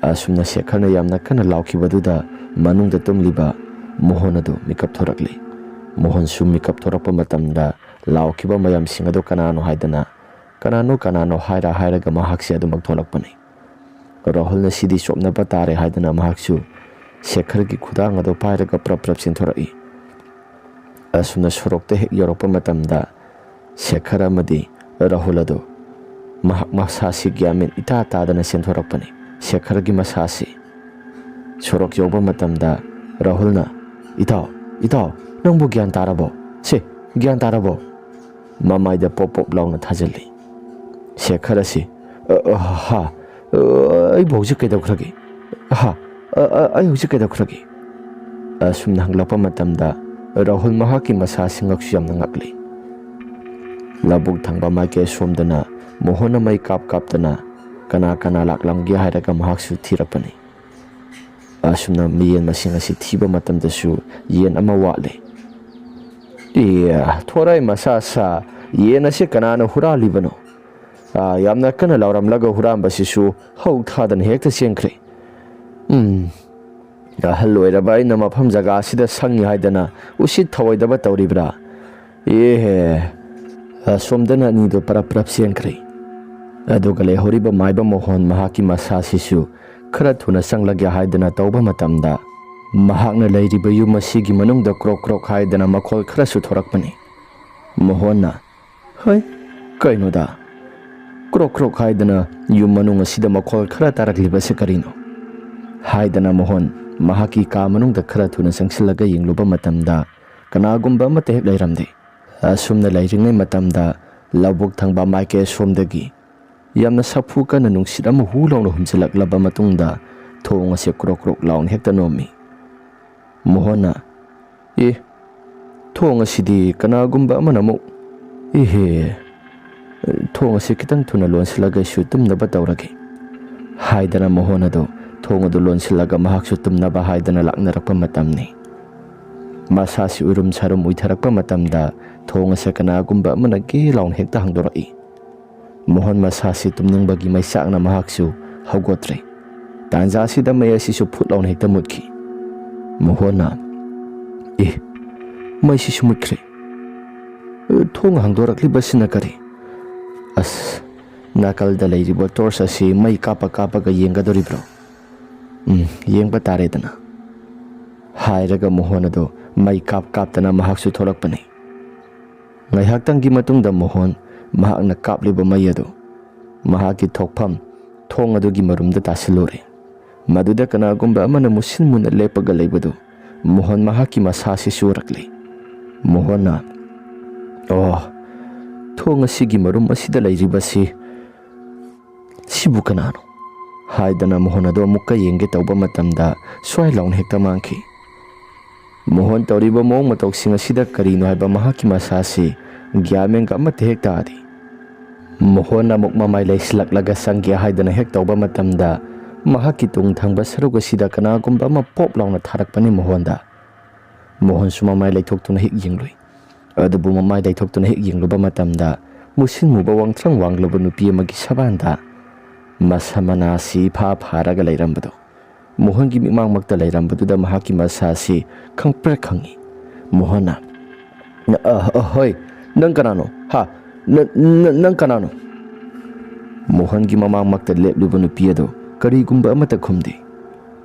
Asumna Shekhar na yamna kana laukhibaduda manungda tumliba Mohan ado mikap thorakli. Mohan su mikap thorakpa matamda laukhiba mayam singado kanano haidana kanano hairaga mahakse adu magtholakpani. Rahul na sidi sopnaba tare haidana mahaksu Shekhar gi khudang ado pairaga prap sinthorai. Asumna sorokta hek yorokpa matamda Shekhar amadi Rahul ado mahak masasi gyamin ita tadana sinthorakpani. Shekhar gi masasi sorok yoba matamda Rahul na, itaw nangbo gyan tarabo. Gyan tarabo. Mamai da pop launa thajali. Shekhar asi ai bauji kaidakhragi. Ai huji kaidakhragi. Asumna hanglakpa matamda Rahul mahaki masasi ngaksu yamna ngakli. Labuk thangba maike somdana Mohan mai kaptana kana laklamgi hairaga mahaksu thirakpani. Asumna miyen masing asi thiba matamdasu yen ama wale. Thorai masasa yen asi kanana huralibano. Yamna kana lauramlaga hurambasisu hau thadan hekta sengkhre. Halloiraba aina mafam jaga asida sangi haidana usit thawaidaba tawribra. Somdana nido prap sengkhre. Aduga lehoriba maiba Mohan mahaki masasisu khara thuna sanglagya haidana tawba matamda mahakna leiriba yum asigi manungda krok haidana makhol khara su thorakpani. Mohan na, hai, kainoda krok haidana yum manung asida makhol khara tarakliba se karino. Haidana Mohan mahaki ka manungda khara thuna sangsilaga yingluba matamda kanagumba amata hek leiramde. Asumna leiringai matamda labuk thangba maike somdagi yamna sapu kana nungsit ama hulawna humsilaklaba matungda thong ase krok laun hekta nomi. Mohan na, thong asidi kanagumba amana mo. Thong ase kitang thuna lonsilaga su tumnaba tawragi. Haidana Mohan ado thong ado lonsilaga mahaksu tumnaba haidana laknarakpa matamni. Masasi urum sarum uitharakpa matamda thong ase kanagumba amana ge laun hekta hangdorai. Mohan masasi tumningbagi may sakna mahaksu haugotre. Tanza sida may asisu putlaun hekta mutki. Mohan na, may sisu mutkre. Thong hangdorakli basina kari. As nakalda layribo torsa si may kapa-kapaga yengadoribro. Yengba taredana. Hairaga Mohan ado may kap-kaptana mahaksu tholakpani. Ngaihaktangi matungda Mohan mahak na kapliba mayado mahaki thokpham thong adugi marumda tasilore. Maduda kanagumba amana musin muna lepaga leibadu Mohon mahaki masasi surakli. Mohon na oh thong asigi marum asida lairibasi sibu kanano haidana Mohon ado amukka yenge tauba matamda swai laun hekta mangki. Mohon tauriba mong matauksing asida karino haiba mahaki masasi gyamenga amate hekta adi. Mohon na mukmamay laislaklaga sangya haidana hek tauba matamda mahaki tung thangba saruga sida kanagumba ama pop launa tharakpani Mohonda. Mohon sumamay laithoktu na hik yinglui. Adubu mamay laithoktu na hik yingluba matamda musin muba wangtrang wangluba nupi amagi sabanda masamana si pharaga lairambado. Mohon gi mimang magta lairambado da mahaki masasi khangpra khangi. Mohon na hoy nang kanano ha nang kanano. Mohon gi mamang magta lepluba nupi ado karigumba amata khumdi.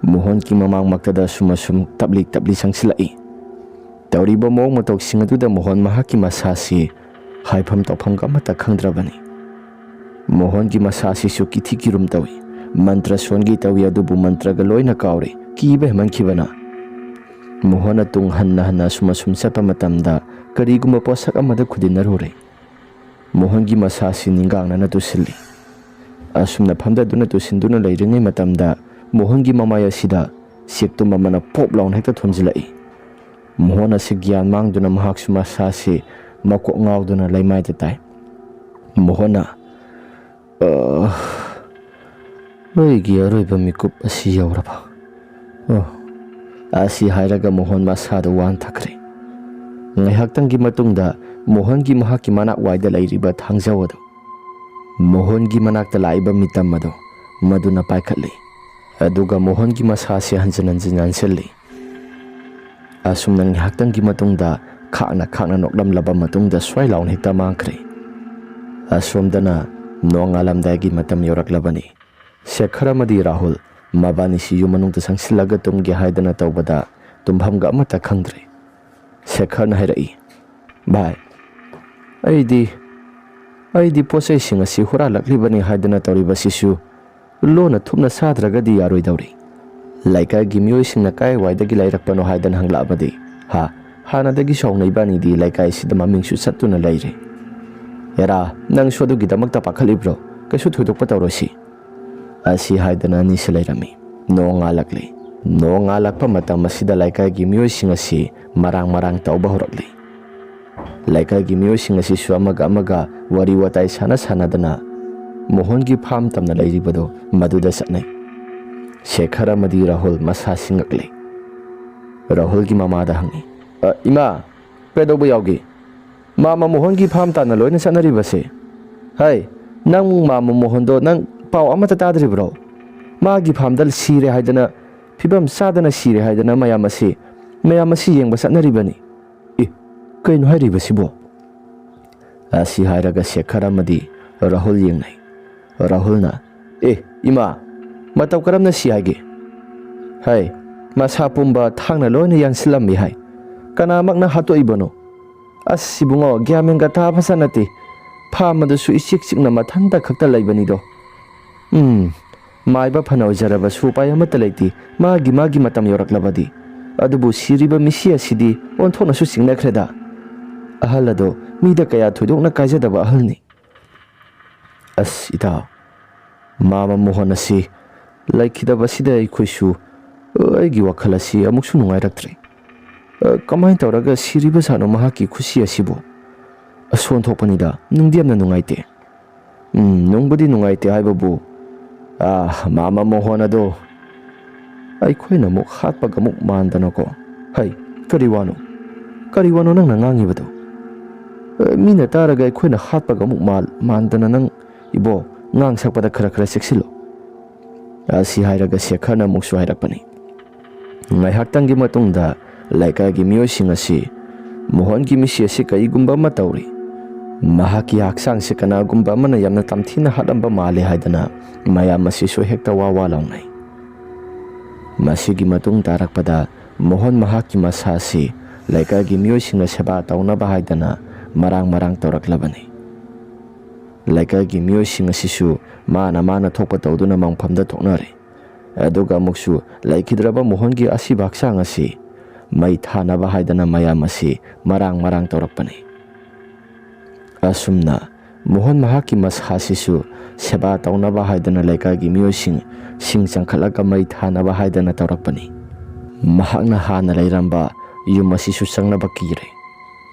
Mohon ki mamang magtada sumasum tabli sangsilai. Tauriba mong matauksing aduda Mohon mahaki masasi haifam tawpham ka amata khangdrabani. Mohon ki masasi su kithi kirum tawi mantra songi tawi adubu mantra ga loina kauri kibe mankibana. Mohon atung hanna sumasum sapa matamda karigumba posak amada khudinarure. Mohon ki masasi ningang na tusilli. Asumna phamda duna tusinduna lairingai matamda Mohon gi mamaya sida sektu mamana pop laun hekta thomjilai. Mohon ase gyan mangduna mahak suma sasi makok ngawduna laimai tai. Mohon gi aroiba mikup asi yauraba. Asi hairaga Mohon masada wan thakre. Ngaihaktan gi matungda Mohon gi mahaki manak waida lairiba thangjawado. Mohon gi manakta laiba mitam mado maduna paikhatli. Aduga Mohon gi masasi hanjan selli. Asum nang haktan gi matungda khakna noklam laba matungda swai laun hekta mangkre. Asum dana nongalam dagi matam yorak labani. Shekhar amadi Rahul mabani si yumanung ta sangsilaga tumgi haidana taubada tumham ga amata khangdre. Shekhar na hairai. Bye. Aidi posai singa si hura laklibani haidana tauriba sisu lona thumna sadragadi yaroi dauri. Laika gimyo singna kai waidagi lairakpano haidan hangla abadi hanadagi songnai bani di laika isida mamingsu sattuna laire. Yara nang sodu gidamakta pakhalibro kasu thudokpa tawrosi. Asi haidana ni selairami no ngalakpa matam masida laika gimyo singa si marang tauba horakli. Laika gimyo singa si amaga wari watai sana dana Mohon gi pham tamna lairibado maduda satnai. Shekhar amadi Rahul masa singakle. Rahul gi mamada hangi. Ima pedobu yaugi. Mama Mohon gi pham tana loina sanaribase. Hai nang mama Mohon do nang pau amata tadribro. Ma gi pham dal sire haidana phibam sadana sire haidana mayamasi yengba sanaribani. Kaino hairibasibo. Asi hairaga Shekhar amadi Rahul yengnai. Rahul na ima matau karamna si hage. Hai masa pumba thangna loina yansilami hai. Kanamak na hato ibono. As sibungo gyamenga ta phasanati. Phamadu su isik na mathanda khakta laibani do. Maiba phanau jaraba su paya mata laiti magi matam yoraklabadi. Adubu siriba misia sidi onthona su singna khreda. Ahalado mida kaya thudokna kaijadaba ahalni. As ita Mama Mohon asi laikidaba sida aikhoisu aigi wakhal asi amuksu nungairaktre. Kamai tawraga siriba sano mahaki khusi asibo ason thokpanida nungdiamna nungaite. Nungbudi nungaite haibabu Mama Mohon ado aikhoina muk hatpaga muk mandana ko. Hai kariwano nang nangangibado. Mina taraga aikhoina hatpaga muk mandana nang ibo ngang sakpada khara seksilo. Asi hairaga Shekhar na muksu hairakpani. Ngaihaktangi matungda laika gi miyosing asi Mohon gi misi asi kaigumba matauri. Mahaki haksang si kanagumba mana yamna tamthina hadamba male haidana mayam asi so hekta wawa launai. Masigi matung tarakpada Mohon mahaki masasi laika gi miyosing seba taunaba haidana marang tawraklabani. Laika gi miyosing asisu mana thokpa tawduna mangphamda thoknare. ꯑꯗꯨꯒ ꯑꯃꯨꯛꯁꯨ ꯂꯩꯈꯤꯗ꯭ꯔꯕ ꯃꯣꯍꯟꯒꯤ ꯑꯁꯤꯕ ꯍꯛꯆꯥꯡ ꯑꯁꯤ ꯃꯩ ꯊꯥꯅꯕ ꯍꯥꯏꯗꯅ ꯃꯌꯥꯝ ꯑꯁꯤ ꯃꯔꯥꯡ ꯇꯧꯔꯛꯄꯅꯤ꯫ ꯑꯁꯨꯝꯅ ꯃꯣꯍꯟ ꯃꯍꯥꯛꯀꯤ ꯃꯁꯥꯁꯤꯁꯨ ꯁꯦꯕꯥ ꯇꯧꯅꯕ ꯍꯥꯏꯗꯅ ꯂꯩꯀꯥꯏꯒꯤ ꯃꯤꯑꯣꯏꯁꯤꯡ ꯁꯤꯡ ꯆꯪꯈꯠꯂꯒ ꯃꯩ ꯊꯥꯅꯕ ꯍꯥꯏꯗꯅ ꯇꯧꯔꯛꯄꯅꯤ꯫ ꯃꯍꯥꯛꯅ ꯍꯥꯟꯅ ꯂꯩꯔꯝꯕ ꯌꯨꯝ ꯑꯁꯤꯁꯨ ꯆꯪꯅꯕ ꯀꯤꯔꯦ꯫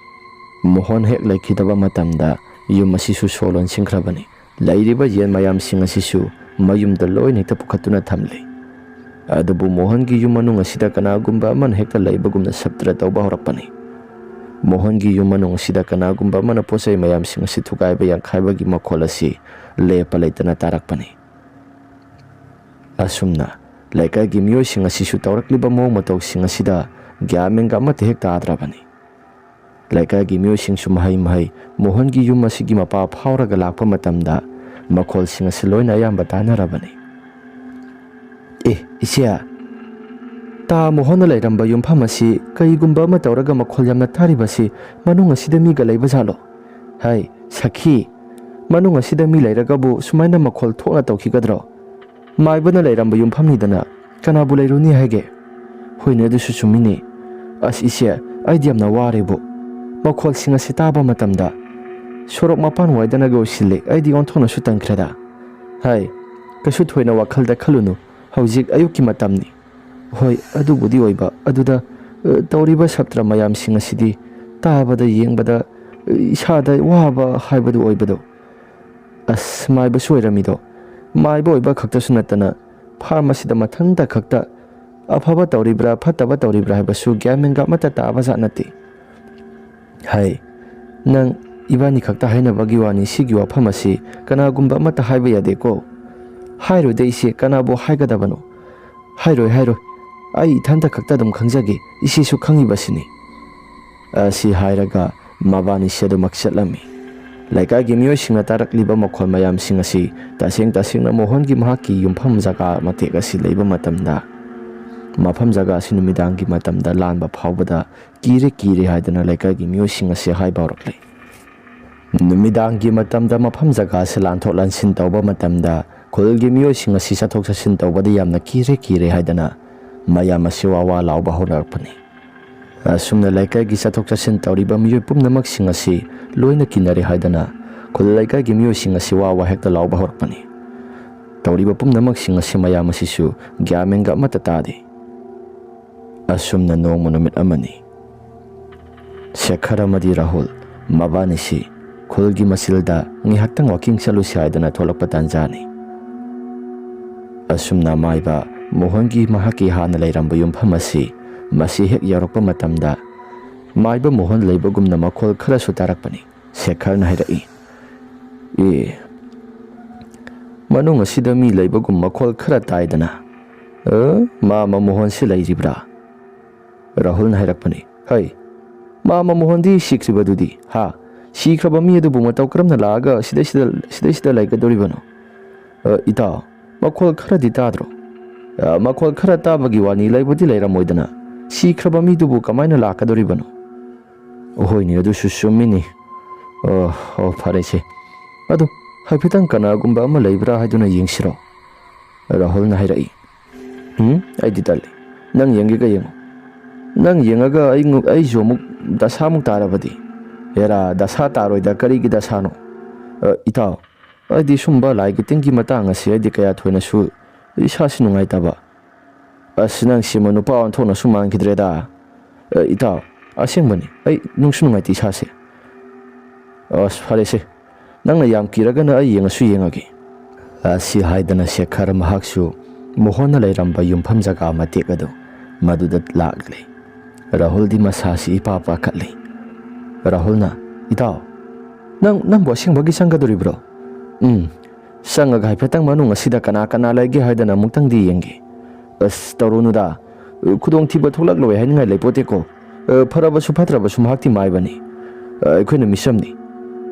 ꯃꯣꯍꯟ ꯍꯦꯛ ꯂꯩꯈꯤꯗꯕ ꯃꯇꯝꯗ ꯌꯨꯝ ꯑꯁꯤꯁꯨ ꯁꯣ ꯂꯣꯟꯁꯤꯟꯈ꯭ꯔꯕꯅꯤ꯫ ꯂꯩꯔꯤꯕ ꯌꯦꯟ ꯃꯌꯥꯝꯁꯤꯡ ꯑꯁꯤꯁꯨ ꯃꯌꯨꯝꯗ ꯂꯣꯏꯅ ꯍꯦꯛꯇ ꯄꯨꯈꯠꯇꯨꯅ ꯊꯝꯂꯤ꯫ ꯑꯗꯨꯕꯨ ꯃꯣꯍꯟꯒꯤ ꯌꯨꯝ ꯃꯅꯨꯡ ꯑꯁꯤꯗ ꯀꯅꯥꯒꯨꯝꯕ ꯑꯃꯅ ꯍꯦꯛꯇ ꯂꯩꯕꯒꯨꯝꯅ ꯁꯞꯇ꯭ꯔ ꯇꯧꯕ ꯍꯧꯔꯛꯄꯅꯤ꯫ ꯃꯣꯍꯟꯒꯤ ꯌꯨꯝ ꯃꯅꯨꯡ ꯑꯁꯤꯗ ꯀꯅꯥꯒꯨꯝꯕ ꯑꯃꯅ ꯄꯣꯠꯆꯩ ꯃꯌꯥꯝꯁꯤꯡ ꯑꯁꯤ ꯊꯨꯒꯥꯏꯕ ꯌꯥꯟꯈꯥꯏꯕꯒꯤ ꯃꯈꯣꯜ ꯑꯁꯤ ꯂꯦꯞꯄ ꯂꯩꯇꯅ ꯇꯥꯔꯛꯄꯅꯤ꯫ ꯑꯁꯨꯝꯅ ꯂꯩꯀꯥꯏꯒꯤ ꯃꯤꯑꯣꯏꯁꯤꯡ ꯑꯁꯤꯁꯨ ꯇꯧꯔꯛꯂꯤꯕ ꯃꯑꯣꯡ ꯃꯇꯧꯁꯤꯡ ꯑꯁꯤꯗ ꯒ꯭ꯌꯥꯟ ꯃꯦꯟꯒ ꯑꯃꯠꯇ ꯍꯦꯛ ꯇꯥꯗ꯭ꯔꯕꯅꯤ꯫ ꯂꯩꯀꯥꯏꯒꯤ ꯃꯤꯑꯣꯏꯁꯤꯡꯁꯨ ꯃꯍꯩ ꯃꯣꯍꯟꯒꯤ ꯌꯨꯝ ꯑꯁꯤꯒꯤ ꯃꯄꯥ ꯐꯥꯎꯔꯒ ꯂꯥꯛꯄ ꯃꯇꯝꯗ ꯃꯈꯣꯜꯁꯤꯡ ꯑꯁꯤ ꯂꯣꯏꯅ ꯑꯌꯥꯝꯕ ꯇꯥꯅꯔꯕꯅꯤ꯫ ꯏꯆꯦ, ꯇꯥ ꯃꯣꯍꯟꯅ ꯂꯩꯔꯝꯕ ꯌꯨꯝꯐꯝ ꯑꯁꯤ ꯀꯔꯤꯒꯨꯝꯕ ꯑꯃ ꯇꯧꯔꯒ ꯃꯈꯣꯜ ꯌꯥꯝꯅ ꯇꯥꯔꯤꯕꯁꯤ ꯃꯅꯨꯡ ꯑꯁꯤꯗ ꯃꯤꯒ ꯂꯩꯕ ꯖꯥꯠꯂꯣ? ꯍꯥꯏ ꯁꯈꯤ, ꯃꯅꯨꯡ ꯑꯁꯤꯗ ꯃꯤ ꯂꯩꯔꯒꯕꯨ ꯁꯨꯃꯥꯏꯅ ꯃꯈꯣꯜ ꯊꯣꯛꯅ ꯇꯧꯈꯤꯒꯗ꯭ꯔꯣ? ꯃꯥꯏꯕꯅ ꯂꯩꯔꯝꯕ ꯌꯨꯝꯐꯝꯅꯤꯗꯅ ꯀꯅꯥꯕꯨ ꯂꯩꯔꯨꯅꯤ ꯍꯥꯏꯒꯦ? ꯍꯣꯏꯅꯦ, ꯑꯗꯨꯁꯨ ꯆꯨꯝꯃꯤꯅꯦ꯫ ꯏꯆꯦ, ꯑꯩꯗꯤ ꯌꯥꯝꯅ ꯋꯥꯔꯦꯕꯨ꯫ ꯃꯈꯣꯜꯁꯤꯡ ꯑꯁꯤ ꯇꯥꯕ ꯃꯇꯝꯗ ꯁꯣꯔꯣꯛ ꯃꯄꯥꯟ ꯋꯥꯏꯗꯅꯒ ꯑꯣꯏꯁꯤꯜꯂꯦ꯫ ꯑꯩꯗꯤ ꯑꯣꯟꯊꯣꯛꯅꯁꯨ ꯇꯟꯈ꯭ꯔꯦꯗ꯫ ꯍꯥꯏ, ꯀꯩꯁꯨ ꯊꯣꯏꯅ ꯋꯥꯈꯜꯗ ꯈꯜꯂꯨꯅꯨ, ꯍꯧꯖꯤꯛ ꯑꯌꯨꯛꯀꯤ ꯃꯇꯝꯅꯤ꯫ ꯍꯣꯏ, ꯑꯗꯨꯕꯨꯗꯤ ꯑꯣꯏꯕ, ꯑꯗꯨꯗ ꯇꯧꯔꯤꯕ ꯁꯞꯇ꯭ꯔ ꯃꯌꯥꯝꯁꯤꯡ ꯑꯁꯤꯗꯤ ꯇꯥꯕꯗ ꯌꯦꯡꯕꯗ ꯏꯁꯥꯗ ꯋꯥꯕ ꯍꯥꯏꯕꯗꯨ ꯑꯣꯏꯕꯗꯣ꯫ ꯃꯥꯏꯕꯁꯨ ꯑꯣꯏꯔꯝꯃꯤꯗꯣ꯫ ꯃꯥꯏꯕ ꯑꯣꯏꯕ ꯈꯛꯇꯁꯨ ꯅꯠꯇꯅ ꯐꯥꯔꯝ ꯑꯁꯤꯗ ꯃꯊꯟꯇ ꯈꯛꯇ ꯑꯐꯕ ꯇꯧꯔꯤꯕ꯭ꯔꯥ ꯐꯠꯇꯕ ꯇꯧꯔꯤꯕ꯭ꯔꯥ ꯍꯥꯏꯕꯁꯨ ꯒ꯭ꯌꯥꯟ ꯃꯦꯟꯒ ꯑꯃꯠꯇ ꯇꯥꯕꯖꯥꯠ ꯅꯠꯇꯦ꯫ ꯍꯥꯏ, ꯅꯪ ꯏꯕꯥꯅꯤ ꯈꯛꯇ ꯍꯥꯏꯅꯕꯒꯤ ꯋꯥꯅꯤ, ꯁꯤꯒꯤ ꯋꯥꯐꯝ ꯑꯁꯤ ꯀꯅꯥꯒꯨꯝꯕ ꯑꯃꯠꯇ ꯍꯥꯏꯕ ꯌꯥꯗꯦꯀꯣ꯫ ꯍꯥꯏꯔꯣꯏꯗ ꯏꯆꯦ, ꯀꯅꯥꯕꯨ ꯍꯥꯏꯒꯗꯕꯅꯣ? ꯍꯥꯏꯔꯣꯏ, ꯑꯩ ꯏꯊꯟꯇ ꯈꯛꯇ ꯑꯗꯨꯝ ꯈꯪꯖꯒꯦ, ꯏꯆꯦꯁꯨ ꯈꯪꯉꯤꯕꯁꯤꯅꯤ꯫ ꯑꯁꯤ ꯍꯥꯏꯔꯒ ꯃꯕꯥꯅꯤꯁꯤ ꯑꯗꯨꯃꯛ ꯆꯠꯂꯝꯃꯤ꯫ ꯂꯩꯀꯥꯏꯒꯤ ꯃꯤꯑꯣꯏꯁꯤꯡꯅ ꯇꯥꯔꯛꯂꯤꯕ ꯃꯈꯣꯜ ꯃꯌꯥꯝꯁꯤꯡ ꯑꯁꯤ ꯇꯁꯦꯡꯅ ꯃꯣꯍꯟꯒꯤ ꯃꯍꯥꯛꯀꯤ ꯌꯨꯝꯐꯝ ꯖꯒꯥ ꯃꯇꯦꯛ ꯑꯁꯤ ꯂꯩꯕ ꯃꯇꯝꯗ ꯃꯐꯝ ꯖꯒꯥ ꯑꯁꯤ ꯅꯨꯃꯤꯗꯥꯡꯒꯤ ꯃꯇꯝꯗ ꯂꯥꯟꯕ ꯐꯥꯎꯕꯗ ꯀꯤꯔꯦ ꯍꯥꯏꯗꯅ ꯂꯩꯀꯥꯏꯒꯤ ꯃꯤꯑꯣꯏꯁꯤꯡ ꯑꯁꯤ ꯍꯥꯏꯕ ꯍꯧꯔꯛꯂꯤ꯫ ꯅꯨꯃꯤꯗꯥꯡꯒꯤ ꯃꯇꯝꯗ ꯃꯐꯝ ꯖꯒꯥ ꯑꯁꯤ ꯂꯥꯟꯊꯣꯛ ꯂꯥꯟꯁꯤꯟ ꯇꯧꯕ ꯃꯇꯝꯗ ꯈꯨꯜꯒꯤ ꯃꯤꯑꯣꯏꯁꯤꯡ ꯑꯁꯤ ꯆꯠꯊꯣꯛ ꯆꯠꯁꯤꯟ ꯇꯧꯕꯗ ꯌꯥꯝꯅ ꯀꯤꯔꯦ ꯍꯥꯏꯗꯅ ꯃꯌꯥꯝ ꯑꯁꯤ ꯋꯥ ꯂꯥꯎꯕ ꯍꯧꯅꯔꯛꯄꯅꯤ꯫ ꯑꯁꯨꯝꯅ ꯂꯩꯀꯥꯏꯒꯤ ꯆꯠꯊꯣꯛ ꯆꯠꯁꯤꯟ ꯇꯧꯔꯤꯕ ꯃꯤꯑꯣꯏ ꯄꯨꯝꯅꯃꯛꯁꯤꯡ ꯑꯁꯤ ꯂꯣꯏꯅ ꯀꯤꯅꯔꯦ ꯍꯥꯏꯗꯅ ꯈꯨꯜ ꯂꯩꯀꯥꯏꯒꯤ ꯃꯤꯑꯣꯏꯁꯤꯡ ꯑꯁꯤ ꯋꯥ ꯍꯦꯛꯇ ꯂꯥꯎꯕ ꯍꯧꯔꯛꯄꯅꯤ꯫ ꯇꯧꯔꯤꯕ ꯄꯨꯝꯅꯃꯛꯁꯤꯡ ꯑꯁꯤ ꯃꯌꯥꯝ ꯑꯁꯤꯁꯨ ꯒ꯭ꯌꯥꯟ ꯃꯦꯟꯒ ꯑꯃꯠꯇ ꯇꯥꯗꯦ꯫ ꯑꯁꯨꯝꯅ ꯅꯣꯡꯃ ꯅꯨꯃꯤꯠ ꯑꯃꯅꯤ꯫ ꯁꯦꯈꯔ ꯑꯃꯗꯤ ꯔꯥꯍꯨꯜ ꯃꯕꯥꯅꯤꯁꯤ ꯈꯨꯜꯒꯤ ꯃꯆꯤꯜꯗ ꯉꯥꯏꯍꯥꯛꯇꯪ ꯋꯥꯀꯤꯡ ꯆꯠꯂꯨꯁꯤ ꯍꯥꯏꯗꯅ ꯊꯣꯛꯂꯛꯄ ꯇꯥꯟꯖꯥꯅꯤ꯫ ꯑꯁꯨꯝꯅ ꯃꯥꯏꯕ ꯃꯣꯍꯟꯒꯤ ꯃꯍꯥꯛꯀꯤ ꯍꯥꯟꯅ ꯂꯩꯔꯝꯕ ꯌꯨꯝꯐꯝ ꯑꯁꯤ ꯃꯁꯤ ꯍꯦꯛ ꯌꯧꯔꯛꯄ ꯃꯇꯝꯗ ꯃꯥꯏꯕ ꯃꯣꯍꯟ ꯂꯩꯕꯒꯨꯝꯅ ꯃꯈꯣꯜ ꯈꯔꯁꯨ ꯇꯥꯔꯛꯄꯅꯤ꯫ ꯁꯦꯈꯔꯅ ꯍꯥꯏꯔꯛꯏ, ꯃꯅꯨꯡ ꯑꯁꯤꯗ ꯃꯤ ꯂꯩꯕꯒꯨꯝ ꯃꯈꯣꯜ ꯈꯔ ꯇꯥꯏꯗꯅ, ꯃꯥꯃ ꯃꯣꯍꯟꯁꯤ ꯂꯩꯔꯤꯕ꯭ꯔꯥ? ꯔꯥꯍꯨꯜꯅ ꯍꯥꯏꯔꯛꯄꯅꯤ꯫ ꯍꯩ, ꯃꯥꯃ ꯃꯣꯍꯟꯗꯤ ꯁꯤꯈ꯭ꯔꯤꯕꯗꯨꯗꯤ? ꯁꯤꯈ꯭ꯔꯕ ꯃꯤ ꯑꯗꯨꯕꯨ ꯃꯇꯧ ꯀꯔꯝꯅ ꯂꯥꯛꯑꯒ ꯁꯤꯗꯩꯁꯤꯗ ꯂꯩꯒꯗꯧꯔꯤꯕꯅꯣ? ꯏꯇꯥꯎ, ꯃꯈꯣꯜ ꯈꯔꯗꯤ ꯇꯥꯗ꯭ꯔꯣ? ꯃꯈꯣꯜ ꯈꯔ ꯇꯥꯕꯒꯤ ꯋꯥꯅꯤ, ꯂꯩꯕꯗꯤ ꯂꯩꯔꯝꯃꯣꯏꯗꯅ꯫ ꯁꯤꯈ꯭ꯔꯕ ꯃꯤꯗꯨꯕꯨ ꯀꯃꯥꯏꯅ ꯂꯥꯛꯀꯗꯧꯔꯤꯕꯅꯣ? ꯍꯣꯏꯅꯦ, ꯑꯗꯨꯁꯨ ꯆꯨꯝꯃꯤꯅꯤ꯫ ꯐꯔꯦꯁꯦ, ꯑꯗꯨ ꯍꯥꯏꯐꯦꯠꯇꯪ ꯀꯅꯥꯒꯨꯝꯕ ꯑꯃ ꯂꯩꯕ꯭ꯔꯥ ꯍꯥꯏꯗꯨꯅ ꯌꯦꯡꯁꯤꯔꯣ? ꯔꯥꯍꯨꯜꯅ ꯍꯥꯏꯔꯛꯏ꯫ ꯑꯩꯗꯤ ꯇꯜꯂꯤ, ꯅꯪ ꯌꯦꯡꯒꯦꯒ ꯌꯦꯡꯉꯣ꯫ ꯅꯪ ꯌꯦꯡꯉꯒ ꯑꯩꯁꯨ ꯑꯃꯨꯛ ꯗꯁꯥꯃꯨꯛ ꯇꯥꯔꯕꯗꯤ? ꯍꯦꯔꯥ, ꯗꯁꯥ ꯇꯥꯔꯣꯏꯗ, ꯀꯔꯤꯒꯤ ꯗꯁꯥꯅꯣ? ꯏꯇꯥꯎ, ꯑꯩꯗꯤ ꯁꯨꯝꯕ ꯂꯥꯏꯒꯤ ꯇꯤꯟꯒꯤ ꯃꯇꯥꯡ ꯑꯁꯤ ꯑꯩꯗꯤ ꯀꯌꯥ ꯊꯣꯏꯅꯁꯨ ꯏꯁꯥꯁꯤ ꯅꯨꯡꯉꯥꯏꯇꯕ꯫ ꯅꯪ ꯁꯤꯃ ꯅꯨꯄꯥ ꯑꯣꯟꯊꯣꯛꯅꯁꯨ ꯃꯥꯟꯈꯤꯗ꯭ꯔꯦꯗ꯫ ꯏꯇꯥꯎ, ꯑꯁꯦꯡꯕꯅꯤ, ꯑꯩ ꯅꯨꯡꯁꯨ ꯅꯨꯡꯉꯥꯏꯇꯦ ꯏꯁꯥꯁꯦ꯫ ꯐꯔꯦꯁꯦ, ꯅꯪꯅ ꯌꯥꯝ ꯀꯤꯔꯒꯅ ꯑꯩ ꯌꯦꯡꯉꯁꯨ ꯌꯦꯡꯉꯒꯦ꯫ ꯑꯁꯤ ꯍꯥꯏꯗꯅ ꯁꯦꯈꯔ ꯃꯍꯥꯛꯁꯨ ꯃꯣꯍꯟꯅ ꯂꯩꯔꯝꯕ ꯌꯨꯝꯐꯝ ꯖꯒꯥ ꯃꯇꯦꯛ ꯑꯗꯨ ꯃꯗꯨꯗ ꯂꯥꯛꯂꯤ꯫ ꯔꯥꯍꯨꯜꯗꯤ ꯃꯁꯥꯁꯤ ꯏꯄꯥ ꯄꯥꯈꯠꯂꯤ꯫ ꯔꯥꯍꯨꯜꯅ, ꯏꯇꯥꯎ, ꯅꯪꯕꯨ ꯑꯁꯦꯡꯕꯒꯤ ꯆꯪꯒꯗꯧꯔꯤꯕ꯭ꯔꯣ? ꯆꯪꯉꯒ ꯍꯥꯏꯐꯦꯠꯇꯪ ꯃꯅꯨꯡ ꯑꯁꯤꯗ ꯀꯅꯥ ꯂꯩꯒꯦ ꯍꯥꯏꯗꯅ ꯑꯃꯨꯛꯇꯪꯗꯤ ꯌꯦꯡꯒꯦ꯫ ꯇꯧꯔꯨꯅꯨꯗ, ꯈꯨꯗꯣꯡꯊꯤꯕ ꯊꯣꯛꯂꯛꯂꯣꯏ ꯍꯥꯏꯅꯤꯡꯉꯥꯏ ꯂꯩꯄꯣꯠꯇꯦꯀꯣ꯫ ꯐꯔꯕꯁꯨ ꯐꯠꯇ꯭ꯔꯕꯁꯨ ꯃꯍꯥꯛꯇꯤ ꯃꯥꯏꯕꯅꯤ, ꯑꯩꯈꯣꯏꯅ ꯃꯤꯆꯝꯅꯤ꯫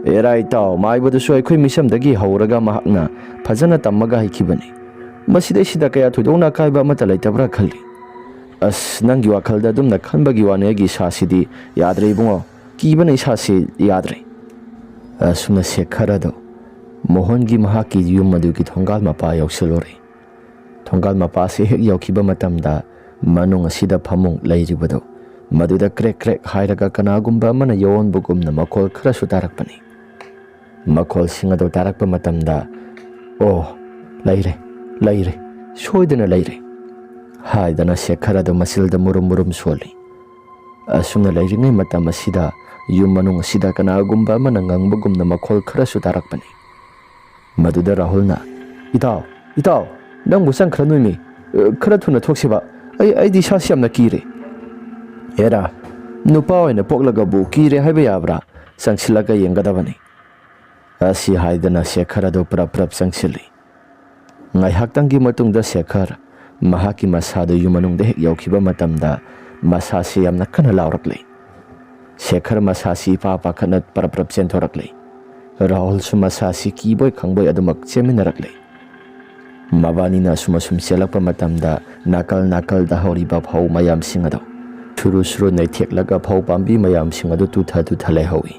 ꯏꯇꯥꯎ, ꯃꯥꯏꯕꯗꯨꯁꯨ ꯑꯩꯈꯣꯏ ꯃꯤꯆꯝꯗꯒꯤ ꯍꯧꯔꯒ ꯃꯍꯥꯛꯅ ꯐꯖꯅ ꯇꯝꯃꯒ ꯍꯩꯈꯤꯕꯅꯤ꯫ ꯃꯁꯤꯗꯩꯁꯤꯗ ꯀꯌꯥ ꯊꯣꯏꯗꯣꯛꯅ ꯑꯀꯥꯏꯕ ꯑꯃꯠꯇ ꯂꯩꯇꯕ꯭ꯔꯥ ꯈꯜꯂꯤ꯫ ꯅꯪꯒꯤ ꯋꯥꯈꯜꯗ ꯑꯗꯨꯝꯅ ꯈꯟꯕꯒꯤ ꯋꯥꯅꯤ, ꯑꯩꯒꯤ ꯏꯁꯥꯁꯤꯗꯤ ꯌꯥꯗ꯭ꯔꯦ ꯏꯕꯨꯡꯉꯣ, ꯀꯤꯕꯅ ꯏꯁꯥꯁꯤ ꯌꯥꯗ꯭ꯔꯦ꯫ ꯑꯁꯨꯝꯅ ꯁꯦꯈꯔ ꯑꯗꯣ ꯃꯣꯍꯟꯒꯤ ꯃꯍꯥꯛꯀꯤ ꯌꯨꯝ ꯑꯗꯨꯒꯤ ꯊꯣꯡꯒꯥꯜ ꯃꯄꯥ ꯌꯧꯁꯤꯜꯂꯨꯔꯦ꯫ ꯊꯣꯡꯒꯥꯜ ꯃꯄꯥꯁꯤ ꯍꯦꯛ ꯌꯧꯈꯤꯕ ꯃꯇꯝꯗ ꯃꯅꯨꯡ ꯑꯁꯤꯗ ꯐꯃꯨꯡ ꯂꯩꯔꯤꯕꯗꯨ ꯃꯗꯨꯗ ꯀ꯭ꯔꯦꯛ ꯀ꯭ꯔꯦꯛ ꯍꯥꯏꯔꯒ ꯀꯅꯥꯒꯨꯝꯕ ꯑꯃꯅ ꯌꯥꯎꯍꯟꯕꯒꯨꯝꯅ ꯃꯈꯣꯜ ꯈꯔꯁꯨ ꯇꯥꯔꯛꯄꯅꯤ꯫ ꯃꯈꯣꯜꯁꯤꯡ ꯑꯗꯨ ꯇꯥꯔꯛꯄ ꯃꯇꯝꯗ ꯑꯣ ꯂꯩꯔꯦ ꯂꯩꯔꯦ ꯁꯣꯏꯗꯅ ꯂꯩꯔꯦ ꯍꯥꯏꯗꯅ ꯁꯦꯈꯔ ꯑꯗꯨ ꯃꯆꯤꯜꯗ ꯃꯨꯔꯨꯝ ꯃꯨꯔꯨꯝ ꯁꯣꯜꯂꯤ꯫ ꯑꯁꯨꯝꯅ ꯂꯩꯔꯤꯉꯩ ꯃꯇꯝ ꯑꯁꯤꯗ ꯌꯨꯝ ꯃꯅꯨꯡ ꯑꯁꯤꯗ ꯀꯅꯥꯒꯨꯝꯕ ꯑꯃꯅ ꯉꯪꯕꯒꯨꯝꯅ ꯃꯈꯣꯜ ꯈꯔꯁꯨ ꯇꯥꯔꯛꯄꯅꯤ꯫ ꯃꯗꯨꯗ ꯔꯥꯍꯨꯜꯅ ꯏꯇꯥꯎ ꯏꯇꯥꯎ ꯅꯪꯕꯨ ꯆꯪꯈ꯭ꯔꯅꯣꯏꯃꯤ ꯈꯔ ꯊꯨꯅ ꯊꯣꯛꯁꯤꯕ ꯑꯩꯗꯤ ꯏꯁꯥꯁꯤ ꯌꯥꯝꯅ ꯀꯤꯔꯦ꯫ ꯑꯦꯔꯥ ꯅꯨꯄꯥ ꯑꯣꯏꯅ ꯄꯣꯛꯂꯒꯕꯨ ꯀꯤꯔꯦ ꯍꯥꯏꯕ ꯌꯥꯕ꯭ꯔꯥ ꯆꯪꯁꯤꯜꯂꯒ ꯌꯦꯡꯒꯗꯕꯅꯤ ꯑꯁꯤ ꯍꯥꯏꯗꯅ ꯁꯦꯈꯔ ꯑꯗꯨ ꯄ꯭ꯔꯞ ꯄ꯭ꯔꯞ ꯆꯪꯁꯤꯜꯂꯤ꯫ ꯉꯥꯏꯍꯥꯛꯇꯪꯒꯤ ꯃꯇꯨꯡꯗ ꯁꯦꯈꯔ ꯃꯍꯥꯛꯀꯤ ꯃꯁꯥꯗꯨ ꯌꯨꯝ ꯃꯅꯨꯡꯗ ꯍꯦꯛ ꯌꯧꯈꯤꯕ ꯃꯇꯝꯗ ꯃꯁꯥꯁꯤ ꯌꯥꯝꯅ ꯀꯟꯅ ꯂꯥꯎꯔꯛꯂꯤ꯫ ꯁꯦꯈꯔ ꯃꯁꯥꯁꯤ ꯏꯄꯥ ꯄꯥꯈꯠꯅ ꯄ꯭ꯔꯞ ꯄ꯭ꯔꯞ ꯆꯦꯟꯊꯣꯔꯛꯂꯤ꯫ ꯔꯥꯍꯨꯜꯁꯨ ꯃꯁꯥꯁꯤ ꯀꯤꯕꯣꯏ ꯈꯪꯕꯣꯏ ꯑꯗꯨꯃꯛ ꯆꯦꯟꯃꯤꯟꯅꯔꯛꯂꯤ꯫ ꯃꯕꯥꯅꯤꯅ ꯑꯁꯨꯝ ꯆꯦꯜꯂꯛꯄ ꯃꯇꯝꯗ ꯅꯥꯀꯜ ꯅꯥꯀꯜꯗ ꯍꯧꯔꯤꯕ ꯐꯧ ꯃꯌꯥꯝꯁꯤꯡ ꯑꯗꯨ ꯁꯨꯔꯨ ꯁꯨꯔꯨ ꯅꯩꯊꯦꯛꯂꯒ ꯐꯧ ꯄꯥꯝꯕꯤ ꯃꯌꯥꯝꯁꯤꯡ ꯑꯗꯨ ꯇꯨꯊ ꯇꯨꯊ ꯂꯩꯍꯧꯏ꯫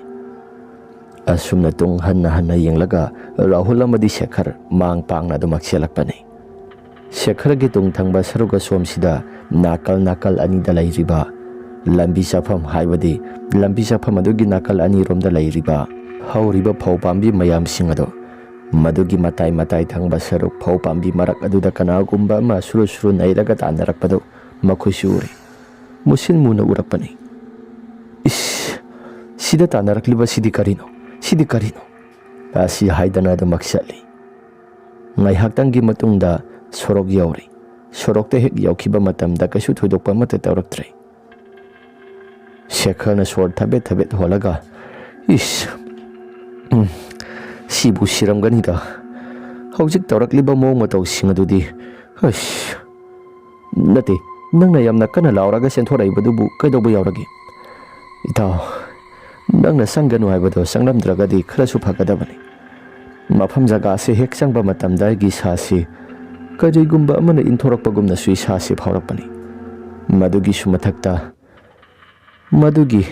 ꯑꯁꯨꯝꯅ ꯇꯨꯡ ꯍꯟꯅ ꯍꯟꯅ ꯌꯦꯡꯂꯒ ꯔꯥꯍꯨꯜ ꯑꯃꯗꯤ ꯁꯦꯈꯔ ꯃꯥꯡ ꯄꯥꯡꯅ ꯑꯗꯨꯃꯛ ꯆꯦꯜꯂꯛꯄꯅꯤ꯫ ꯁꯦꯈꯔꯒꯤ ꯇꯨꯡ ꯊꯪꯕ ꯁꯔꯨꯛ ꯑꯁꯣꯝꯁꯤꯗ ꯅꯥꯀꯜ ꯅꯥꯀꯜ ꯑꯅꯤꯗ ꯂꯩꯔꯤꯕ ꯂꯝꯕꯤ ꯆꯠꯐꯝ ꯍꯥꯏꯕꯗꯤ ꯂꯝꯕꯤ ꯆꯠꯐꯝ ꯑꯗꯨꯒꯤ ꯅꯥꯀꯜ ꯑꯅꯤꯔꯣꯝꯗ ꯂꯩꯔꯤꯕ ꯍꯧꯔꯤꯕ ꯐꯧ ꯄꯥꯝꯕꯤ ꯃꯌꯥꯝꯁꯤꯡ ꯑꯗꯨ ꯃꯗꯨꯒꯤ ꯃꯇꯥꯏ ꯃꯇꯥꯏ ꯊꯪꯕ ꯁꯔꯨꯛ ꯐꯧ ꯄꯥꯝꯕꯤ ꯃꯔꯛ ꯑꯗꯨꯗ ꯀꯅꯥꯒꯨꯝꯕ ꯑꯃ ꯁꯨꯔꯨ ꯁꯨꯔꯨ ꯅꯩꯔꯒ ꯇꯥꯟꯅꯔꯛꯄꯗꯨ ꯃꯈꯣꯏꯁꯨ ꯎꯔꯤ꯫ ꯃꯨꯁꯤꯟ ꯃꯨꯅ ꯎꯔꯛꯄꯅꯤ꯫ ꯏꯁ ꯁꯤꯗ ꯇꯥꯟꯅꯔꯛꯂꯤꯕ ꯁꯤꯗꯤ ꯀꯔꯤꯅꯣ ꯁꯤꯗꯤ ꯀꯔꯤꯅꯣ ꯑꯁꯤ ꯍꯥꯏꯗꯅ ꯑꯗꯨꯃꯛ ꯆꯠꯂꯤ꯫ ꯉꯥꯏꯍꯥꯛꯇꯪꯒꯤ ꯃꯇꯨꯡꯗ ꯁꯣꯔꯣꯛ ꯌꯧꯔꯤ꯫ ꯁꯣꯔꯣꯛꯇ ꯍꯦꯛ ꯌꯧꯈꯤꯕ ꯃꯇꯝꯗ ꯀꯩꯁꯨ ꯊꯣꯏꯗꯣꯛꯄ ꯑꯃꯠꯇ ꯇꯧꯔꯛꯇ꯭ꯔꯦ꯫ ꯁꯦꯈꯔꯅ ꯁꯣꯔ ꯊꯕꯦꯠ ꯊꯕꯦꯠ ꯍꯣꯜꯂꯒ ꯏꯁ ꯁꯤꯕꯨ ꯁꯤꯔꯝꯒꯅꯤꯗ ꯍꯧꯖꯤꯛ ꯇꯧꯔꯛꯂꯤꯕ ꯃꯑꯣꯡ ꯃꯇꯧꯁꯤꯡ ꯑꯗꯨꯗꯤ ꯑꯁ ꯅꯠꯇꯦ ꯅꯪꯅ ꯌꯥꯝꯅ ꯀꯟꯅ ꯂꯥꯎꯔꯒ ꯆꯦꯟꯊꯣꯔꯛꯏꯕꯗꯨꯕꯨ ꯀꯩꯗꯧꯕ ꯌꯥꯎꯔꯒꯦ? ꯏꯇꯥꯎ ꯅꯪꯅ ꯆꯪꯒꯅꯨ ꯍꯥꯏꯕꯗꯣ ꯆꯪꯂꯝꯗ꯭ꯔꯒꯗꯤ ꯈꯔꯁꯨ ꯐꯒꯗꯕꯅꯤ꯫ ꯃꯐꯝ ꯖꯒꯥꯁꯤ ꯍꯦꯛ ꯆꯪꯕ ꯃꯇꯝꯗ ꯑꯩꯒꯤ ꯏꯁꯥꯁꯤ ꯀꯔꯤꯒꯨꯝꯕ ꯑꯃꯅ ꯏꯟꯊꯣꯔꯛꯄꯒꯨꯝꯅꯁꯨ ꯏꯁꯥꯁꯤ ꯐꯥꯎꯔꯛꯄꯅꯤ꯫ ꯃꯗꯨꯒꯤꯁꯨ ꯃꯊꯛꯇ ꯃꯗꯨꯒꯤ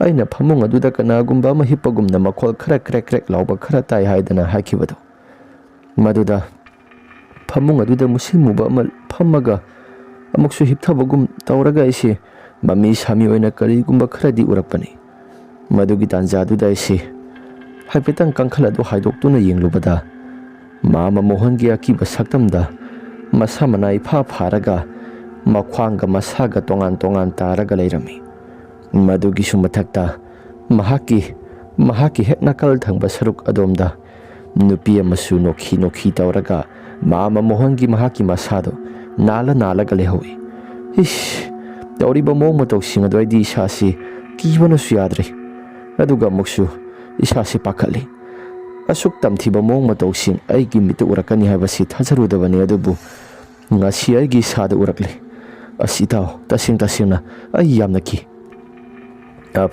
ꯑꯩꯅ ꯐꯃꯨꯡ ꯑꯗꯨꯗ ꯀꯅꯥꯒꯨꯝꯕ ꯑꯃ ꯍꯤꯞꯄꯒꯨꯝꯅ ꯃꯈꯣꯜ ꯈꯔ ꯀ꯭ꯔꯦꯛ ꯀ꯭ꯔꯦꯛ ꯂꯥꯎꯕ ꯈꯔ ꯇꯥꯏ ꯍꯥꯏꯗꯅ ꯍꯥꯏꯈꯤꯕꯗꯣ ꯃꯗꯨꯗ ꯐꯃꯨꯡ ꯑꯗꯨꯗ ꯃꯨꯁꯤꯟ ꯃꯨꯕ ꯑꯃ ꯐꯝꯃꯒ ꯑꯃꯨꯛꯁꯨ ꯍꯤꯞꯊꯕꯒꯨꯝ ꯇꯧꯔꯒ ꯑꯩꯁꯤ ꯃꯃꯤ ꯁꯥꯃꯤ ꯑꯣꯏꯅ ꯀꯔꯤꯒꯨꯝꯕ ꯈꯔꯗꯤ ꯎꯔꯛꯄꯅꯤ꯫ ꯃꯗꯨꯒꯤ ꯇꯥꯟꯖꯥꯗꯨꯗ ꯑꯩꯁꯤ ꯍꯥꯏꯐꯦꯠꯇꯪ ꯀꯥꯡꯈꯜ ꯑꯗꯨ ꯍꯥꯏꯗꯣꯛꯇꯨꯅ ꯌꯦꯡꯂꯨꯕꯗ ꯃꯥꯃ ꯃꯣꯍꯟꯒꯤ ꯑꯀꯤꯕ ꯁꯛꯇꯝꯗ ꯃꯁꯥ ꯃꯅꯥ ꯏꯐꯥ ꯐꯥꯔꯒ ꯃꯈ꯭ꯋꯥꯡꯒ ꯃꯁꯥꯒ ꯇꯣꯉꯥꯟ ꯇꯣꯉꯥꯟ ꯇꯥꯔꯒ ꯂꯩꯔꯝꯃꯤ꯫ ꯃꯗꯨꯒꯤꯁꯨ ꯃꯊꯛꯇ ꯃꯍꯥꯛꯀꯤ ꯍꯦꯛ ꯅꯥꯀꯜ ꯊꯪꯕ ꯁꯔꯨꯛ ꯑꯗꯣꯝꯗ ꯅꯨꯄꯤ ꯑꯃꯁꯨ ꯅꯣꯛꯈꯤ ꯅꯣꯛꯈꯤ ꯇꯧꯔꯒ ꯃꯥꯃ ꯃꯣꯍꯟꯒꯤ ꯃꯍꯥꯛꯀꯤ ꯃꯁꯥꯗꯣ ꯅꯥꯜꯂ ꯅꯥꯜꯂꯒ ꯂꯩꯍꯧꯏ꯫ ꯏꯁ ꯇꯧꯔꯤꯕ ꯃꯑꯣꯡ ꯃꯇꯧꯁꯤꯡ ꯑꯗꯨ ꯑꯩꯗꯤ ꯏꯁꯥꯁꯤ ꯀꯤꯕꯅꯁꯨ ꯌꯥꯗ꯭ꯔꯦ ꯑꯗꯨꯒ ꯑꯃꯨꯛꯁꯨ ꯏꯁꯥꯁꯤ ꯄꯥꯈꯠꯂꯤ꯫ ꯑꯁꯨꯛ ꯇꯝꯊꯤꯕ ꯃꯑꯣꯡ ꯃꯇꯧꯁꯤꯡ ꯑꯩꯒꯤ ꯃꯤꯠꯇ ꯎꯔꯛꯀꯅꯤ ꯍꯥꯏꯕꯁꯤ ꯊꯥꯖꯔꯨꯗꯕꯅꯤ ꯑꯗꯨꯕꯨ ꯉꯁꯤ ꯑꯩꯒꯤ ꯏꯁꯥꯗ ꯎꯔꯛꯂꯤ꯫ ꯑꯁ ꯏꯇꯥꯎ ꯇꯁꯦꯡꯅ ꯑꯩ ꯌꯥꯝꯅ ꯀꯤ꯫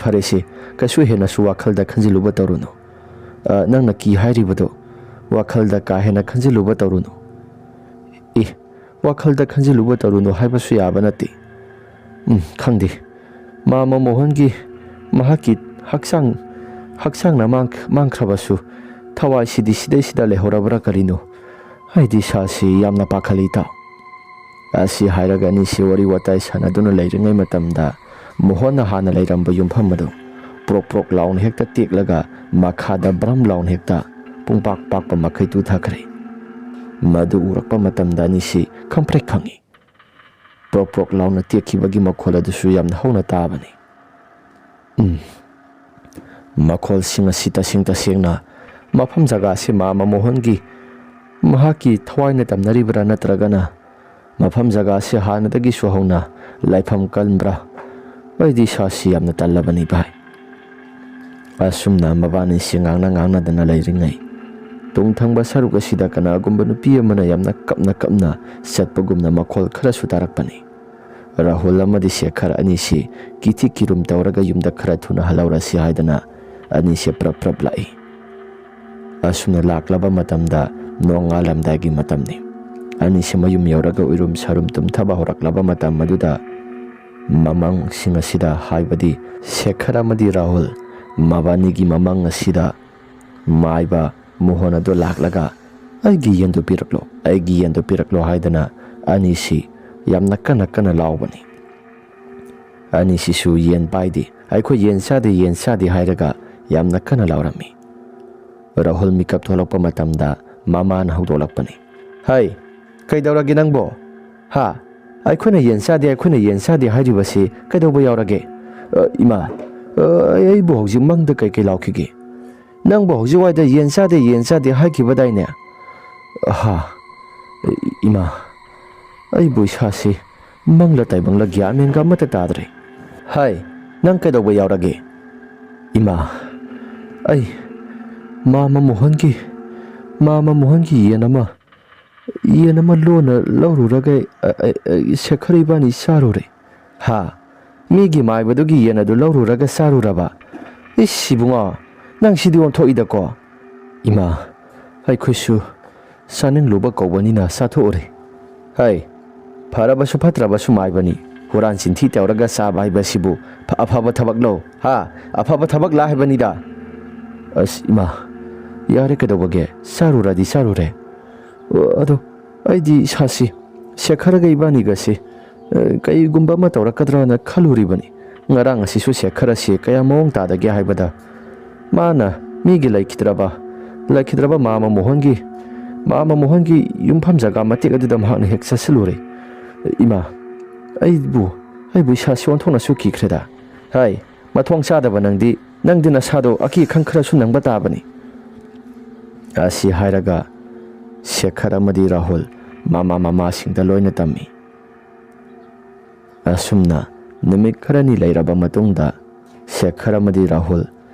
ꯐꯔꯦꯁꯦ ꯀꯩꯁꯨ ꯍꯦꯟꯅꯁꯨ ꯋꯥꯈꯜꯗ ꯈꯟꯖꯤꯜꯂꯨꯕ ꯇꯧꯔꯨꯅꯨ꯫ ꯅꯪꯅ ꯀꯤ ꯍꯥꯏꯔꯤꯕꯗꯣ ꯋꯥꯈꯜꯗ ꯀꯥ ꯍꯦꯟꯅ ꯈꯟꯖꯤꯜꯂꯨꯕ ꯇꯧꯔꯨꯅꯨ꯫ ꯋꯥꯈꯜꯗ ꯈꯟꯖꯤꯜꯂꯨꯕ ꯇꯧꯔꯨꯅꯨ ꯍꯥꯏꯕꯁꯨ ꯌꯥꯕ ꯅꯠꯇꯦ꯫ ꯈꯪꯗꯦ ꯃꯥꯃ ꯃꯣꯍꯟꯒꯤ ꯃꯍꯥꯛꯀꯤ ꯍꯛꯆꯥꯡꯅ ꯃꯥꯡꯈ꯭ꯔꯕꯁꯨ ꯊꯋꯥꯏꯁꯤꯗꯤ ꯁꯤꯗꯩꯁꯤꯗ ꯂꯩꯍꯧꯔꯕ꯭ꯔꯥ ꯀꯔꯤꯅꯣ ꯑꯩꯗꯤ ꯏꯁꯥꯁꯤ ꯌꯥꯝꯅ ꯄꯥꯈꯠꯂꯤ ꯏꯇꯥꯎ꯫ ꯑꯁꯤ ꯍꯥꯏꯔꯒ ꯑꯅꯤꯁꯤ ꯋꯥꯔꯤ ꯋꯥꯇꯥꯏ ꯁꯥꯟꯅꯗꯨꯅ ꯂꯩꯔꯤꯉꯩ ꯃꯇꯝꯗ ꯃꯣꯍꯟꯅ ꯍꯥꯟꯅ ꯂꯩꯔꯝꯕ ꯌꯨꯝꯐꯝ ꯑꯗꯨ ꯄ꯭ꯔꯣꯛ ꯄ꯭ꯔꯣꯛ ꯂꯥꯎꯅ ꯍꯦꯛꯇ ꯇꯦꯛꯂꯒ ꯃꯈꯥꯗ ꯕ꯭ꯔꯝ ꯂꯥꯎꯅ ꯍꯦꯛꯇ ꯄꯨꯡꯄꯥꯛ ꯄꯥꯛꯄ ꯃꯈꯩ ꯇꯨꯊꯈ꯭ꯔꯦ꯫ ꯃꯗꯨ ꯎꯔꯛꯄ ꯃꯇꯝꯗ ꯑꯅꯤꯁꯤ ꯈꯪꯄ꯭ꯔꯦꯛ ꯈꯪꯉꯤ꯫ ꯄ꯭ꯔꯣꯛ ꯄ꯭ꯔꯣꯛ ꯂꯥꯎꯅ ꯇꯦꯛꯈꯤꯕꯒꯤ ꯃꯈꯣꯜ ꯑꯗꯨꯁꯨ ꯌꯥꯝꯅ ꯍꯧꯅ ꯇꯥꯕꯅꯤ꯫ ꯃꯈꯣꯜꯁꯤꯡ ꯑꯁꯤ ꯇꯁꯦꯡꯅ ꯃꯐꯝ ꯖꯒꯥꯁꯤ ꯃꯥꯃ ꯃꯣꯍꯟꯒꯤ ꯃꯍꯥꯛꯀꯤ ꯊꯋꯥꯏꯅ ꯇꯝꯅꯔꯤꯕ꯭ꯔꯥ ꯅꯠꯇ꯭ꯔꯒꯅ ꯃꯐꯝ ꯖꯒꯥꯁꯤ ꯍꯥꯟꯅꯗꯒꯤꯁꯨ ꯍꯧꯅ ꯂꯥꯏꯐꯝ ꯀꯟꯕ꯭ꯔꯥ ꯑꯩꯗꯤ ꯏꯁꯥꯁꯤ ꯌꯥꯝꯅ ꯇꯜꯂꯕꯅꯤ ꯚꯥꯏ꯫ ꯑꯁꯨꯝꯅ ꯃꯕꯥꯅꯤꯁꯤ ꯉꯥꯡꯅꯗꯅ ꯂꯩꯔꯤꯉꯩ ꯇꯨꯡ ꯊꯪꯕ ꯁꯔꯨꯛ ꯑꯁꯤꯗ ꯀꯅꯥꯒꯨꯝꯕ ꯅꯨꯄꯤ ꯑꯃꯅ ꯌꯥꯝꯅ ꯀꯞꯅ ꯆꯠꯄꯒꯨꯝꯅ ꯃꯈꯣꯜ ꯈꯔꯁꯨ ꯇꯥꯔꯛꯄꯅꯤ꯫ ꯔꯥꯍꯨꯜ ꯑꯃꯗꯤ ꯁꯦꯈꯔ ꯑꯅꯤꯁꯤ ꯀꯤꯊꯤ ꯀꯤꯔꯨꯝ ꯇꯧꯔꯒ ꯌꯨꯝꯗ ꯈꯔ ꯊꯨꯅ ꯍꯜꯍꯧꯔꯁꯤ ꯍꯥꯏꯗꯅ ꯑꯅꯤꯁꯤ ꯄ꯭ꯔꯞ ꯄ꯭ꯔꯞ ꯂꯥꯛꯏ꯫ ꯑꯁꯨꯝꯅ ꯂꯥꯛꯂꯕ ꯃꯇꯝꯗ ꯅꯣꯡꯉꯥꯜꯂꯝꯗꯥꯏꯒꯤ ꯃꯇꯝꯅꯤ꯫ ꯑꯅꯤꯁꯤ ꯃꯌꯨꯝ ꯌꯧꯔꯒ ꯎꯏꯔꯨꯝ ꯁꯥꯔꯨꯝ ꯇꯨꯝꯊꯕ ꯍꯧꯔꯛꯂꯕ ꯃꯇꯝ ꯑꯗꯨꯗ ꯃꯃꯪꯁꯤꯡ ꯑꯁꯤꯗ ꯍꯥꯏꯕꯗꯤ ꯁꯦꯈꯔ ꯑꯃꯗꯤ ꯔꯥꯍꯨꯜ ꯃꯕꯥꯅꯤꯒꯤ ꯃꯃꯪ ꯑꯁꯤꯗ ꯃꯥꯏꯕ ꯃꯣꯍꯟ ꯑꯗꯨ ꯂꯥꯛꯂꯒ ꯑꯩꯒꯤ ꯌꯦꯟꯗꯨ ꯄꯤꯔꯛꯂꯣ, ꯑꯩꯒꯤ ꯌꯦꯟꯗꯨ ꯄꯤꯔꯛꯂꯣ ꯍꯥꯏꯗꯅ ꯑꯅꯤꯁꯤ ꯌꯥꯝꯅ ꯀꯟꯅ ꯀꯟꯅ ꯂꯥꯎꯕꯅꯤ꯫ ꯑꯅꯤꯁꯤꯁꯨ ꯌꯦꯟ ꯄꯥꯏꯗꯦ, ꯑꯩꯈꯣꯏ ꯌꯦꯟ ꯆꯥꯗꯦ ꯌꯦꯟ ꯆꯥꯗꯦ ꯍꯥꯏꯔꯒ ꯌꯥꯝꯅ ꯀꯟꯅ ꯂꯥꯎꯔꯝꯃꯤ꯫ ꯔꯥꯍꯨꯜ ꯃꯤꯀꯞ ꯊꯣꯛꯂꯛꯄ ꯃꯇꯝꯗ ꯃꯃꯥꯅ ꯍꯧꯗꯣꯛꯂꯛꯄꯅꯤ꯫ ꯍꯩ, ꯀꯩꯗꯧꯔꯒꯦ ꯅꯪꯕꯣ? ꯍꯥ, ꯑꯩꯈꯣꯏꯅ ꯌꯦꯟ ꯆꯥꯗꯦ ꯑꯩꯈꯣꯏꯅ ꯌꯦꯟ ꯆꯥꯗꯦ ꯍꯥꯏꯔꯤꯕꯁꯤ ꯀꯩꯗꯧꯕ ꯌꯥꯎꯔꯒꯦ? ꯏꯃꯥ, ꯑꯩꯕꯨ ꯍꯧꯖꯤꯛ ꯃꯪꯗ ꯀꯩꯀꯩ ꯂꯥꯎꯈꯤꯒꯦ? ꯅꯪꯕꯨ ꯍꯧꯖꯤꯛꯋꯥꯏꯗ ꯌꯦꯟ ꯆꯥꯗꯦ ꯍꯥꯏꯈꯤꯕꯗꯥꯏꯅꯦ? ꯍꯥ, ꯏꯃꯥ, ꯑꯩꯕꯨ ꯏꯁꯥꯁꯤ ꯃꯪꯂ ꯇꯥꯏꯕꯪꯂ ꯒ꯭ꯌꯥꯟ ꯃꯦꯟꯒ ꯑꯃꯠꯇ ꯇꯥꯗ꯭ꯔꯦ꯫ ꯍꯥꯏ, ꯅꯪ ꯀꯩꯗꯧꯕ ꯌꯥꯎꯔꯒꯦ? ꯏꯃꯥ, ꯑꯩ ꯃꯥꯃ ꯃꯣꯍꯟꯒꯤ ꯌꯦꯟ ꯑꯃ ꯂꯣꯟꯅ ꯂꯧꯔꯨꯔꯒ ꯁꯦꯈꯔ ꯏꯕꯥꯅꯤ ꯆꯥꯔꯨꯔꯦ꯫ ꯍꯥ, ꯃꯤꯒꯤ ꯃꯥꯏꯕꯗꯨꯒꯤ ꯌꯦꯟ ꯑꯗꯨ ꯂꯧꯔꯨꯔꯒ ꯆꯥꯔꯨꯔꯕ? ꯏꯁ ꯏꯕꯨꯡꯉꯣ, ꯅꯪ ꯁꯤꯗꯤ ꯑꯣꯟꯊꯣꯛꯏꯗꯀꯣ꯫ ꯏꯃꯥ, ꯑꯩꯈꯣꯏꯁꯨ ꯆꯥꯅꯤꯡꯂꯨꯕ ꯀꯧꯕꯅꯤꯅ ꯆꯥꯊꯣꯛꯎꯔꯦ꯫ ꯍꯩ, ꯐꯔꯕꯁꯨ ꯐꯠꯇ꯭ꯔꯕꯁꯨ ꯃꯥꯏꯕꯅꯤ, ꯍꯨꯔꯥꯟ ꯆꯤꯟꯊꯤ ꯇꯧꯔꯒ ꯆꯥꯕ ꯍꯥꯏꯕꯁꯤꯕꯨ ꯑꯐꯕ ꯊꯕꯛꯂꯣ? ꯍꯥ, ꯑꯐꯕ ꯊꯕꯛꯂ ꯍꯥꯏꯕꯅꯤꯗ꯫ ꯑꯁ ꯏꯃꯥ, ꯌꯥꯔꯦ ꯀꯩꯗꯧꯕꯒꯦ, ꯆꯥꯔꯨꯔꯗꯤ ꯆꯥꯔꯨꯔꯦ꯫ ꯑꯗꯣ ꯑꯩꯗꯤ ꯏꯁꯥꯁꯤ ꯁꯦꯈꯔꯒ ꯏꯕꯥꯅꯤꯒꯁꯤ ꯀꯩꯒꯨꯝꯕ ꯑꯃ ꯇꯧꯔꯛꯀꯗ꯭ꯔꯅ ꯈꯜꯂꯨꯔꯤꯕꯅꯤ꯫ ꯉꯔꯥꯡ ꯑꯁꯤꯁꯨ ꯁꯦꯈꯔꯁꯤ ꯀꯌꯥ ꯃꯑꯣꯡ ꯇꯥꯗꯒꯦ ꯍꯥꯏꯕꯗ ꯃꯥꯅ ꯃꯤꯒꯤ ꯂꯩꯈꯤꯗ꯭ꯔꯕ ꯃꯥꯃ ꯃꯣꯍꯟꯒꯤ ꯌꯨꯝꯐꯝ ꯖꯒꯥ ꯃꯇꯦꯛ ꯑꯗꯨꯗ ꯃꯍꯥꯛꯅ ꯍꯦꯛ ꯆꯠꯁꯤꯜꯂꯨꯔꯦ꯫ ꯏꯃꯥ, ꯑꯩꯕꯨ ꯏꯁꯥꯁꯤ ꯑꯣꯟꯊꯣꯛꯅꯁꯨ ꯀꯤꯈ꯭ꯔꯦꯗ꯫ ꯍꯥꯏ, ꯃꯊꯣꯡ ꯆꯥꯗꯕ ꯅꯪꯗꯤ ꯅꯁꯥꯗꯣ ꯑꯀꯤ ꯑꯈꯪ ꯈꯔꯁꯨ ꯅꯪꯕ ꯇꯥꯕꯅꯤ꯫ ꯑꯁꯤ ꯍꯥꯏꯔꯒ ꯁꯦꯈꯔ ꯑꯃꯗꯤ ꯔꯥꯍꯨꯜ ꯃꯃꯥꯁꯤꯡꯗ ꯂꯣꯏꯅ ꯇꯝꯃꯤ꯫ ꯑꯁꯨꯝꯅ ꯅꯨꯃꯤꯠ ꯈꯔꯅꯤ ꯂꯩꯔꯕ ꯃꯇꯨꯡꯗ ꯁꯦꯈꯔ ꯑꯃꯗꯤ ꯔꯥꯍꯨꯜ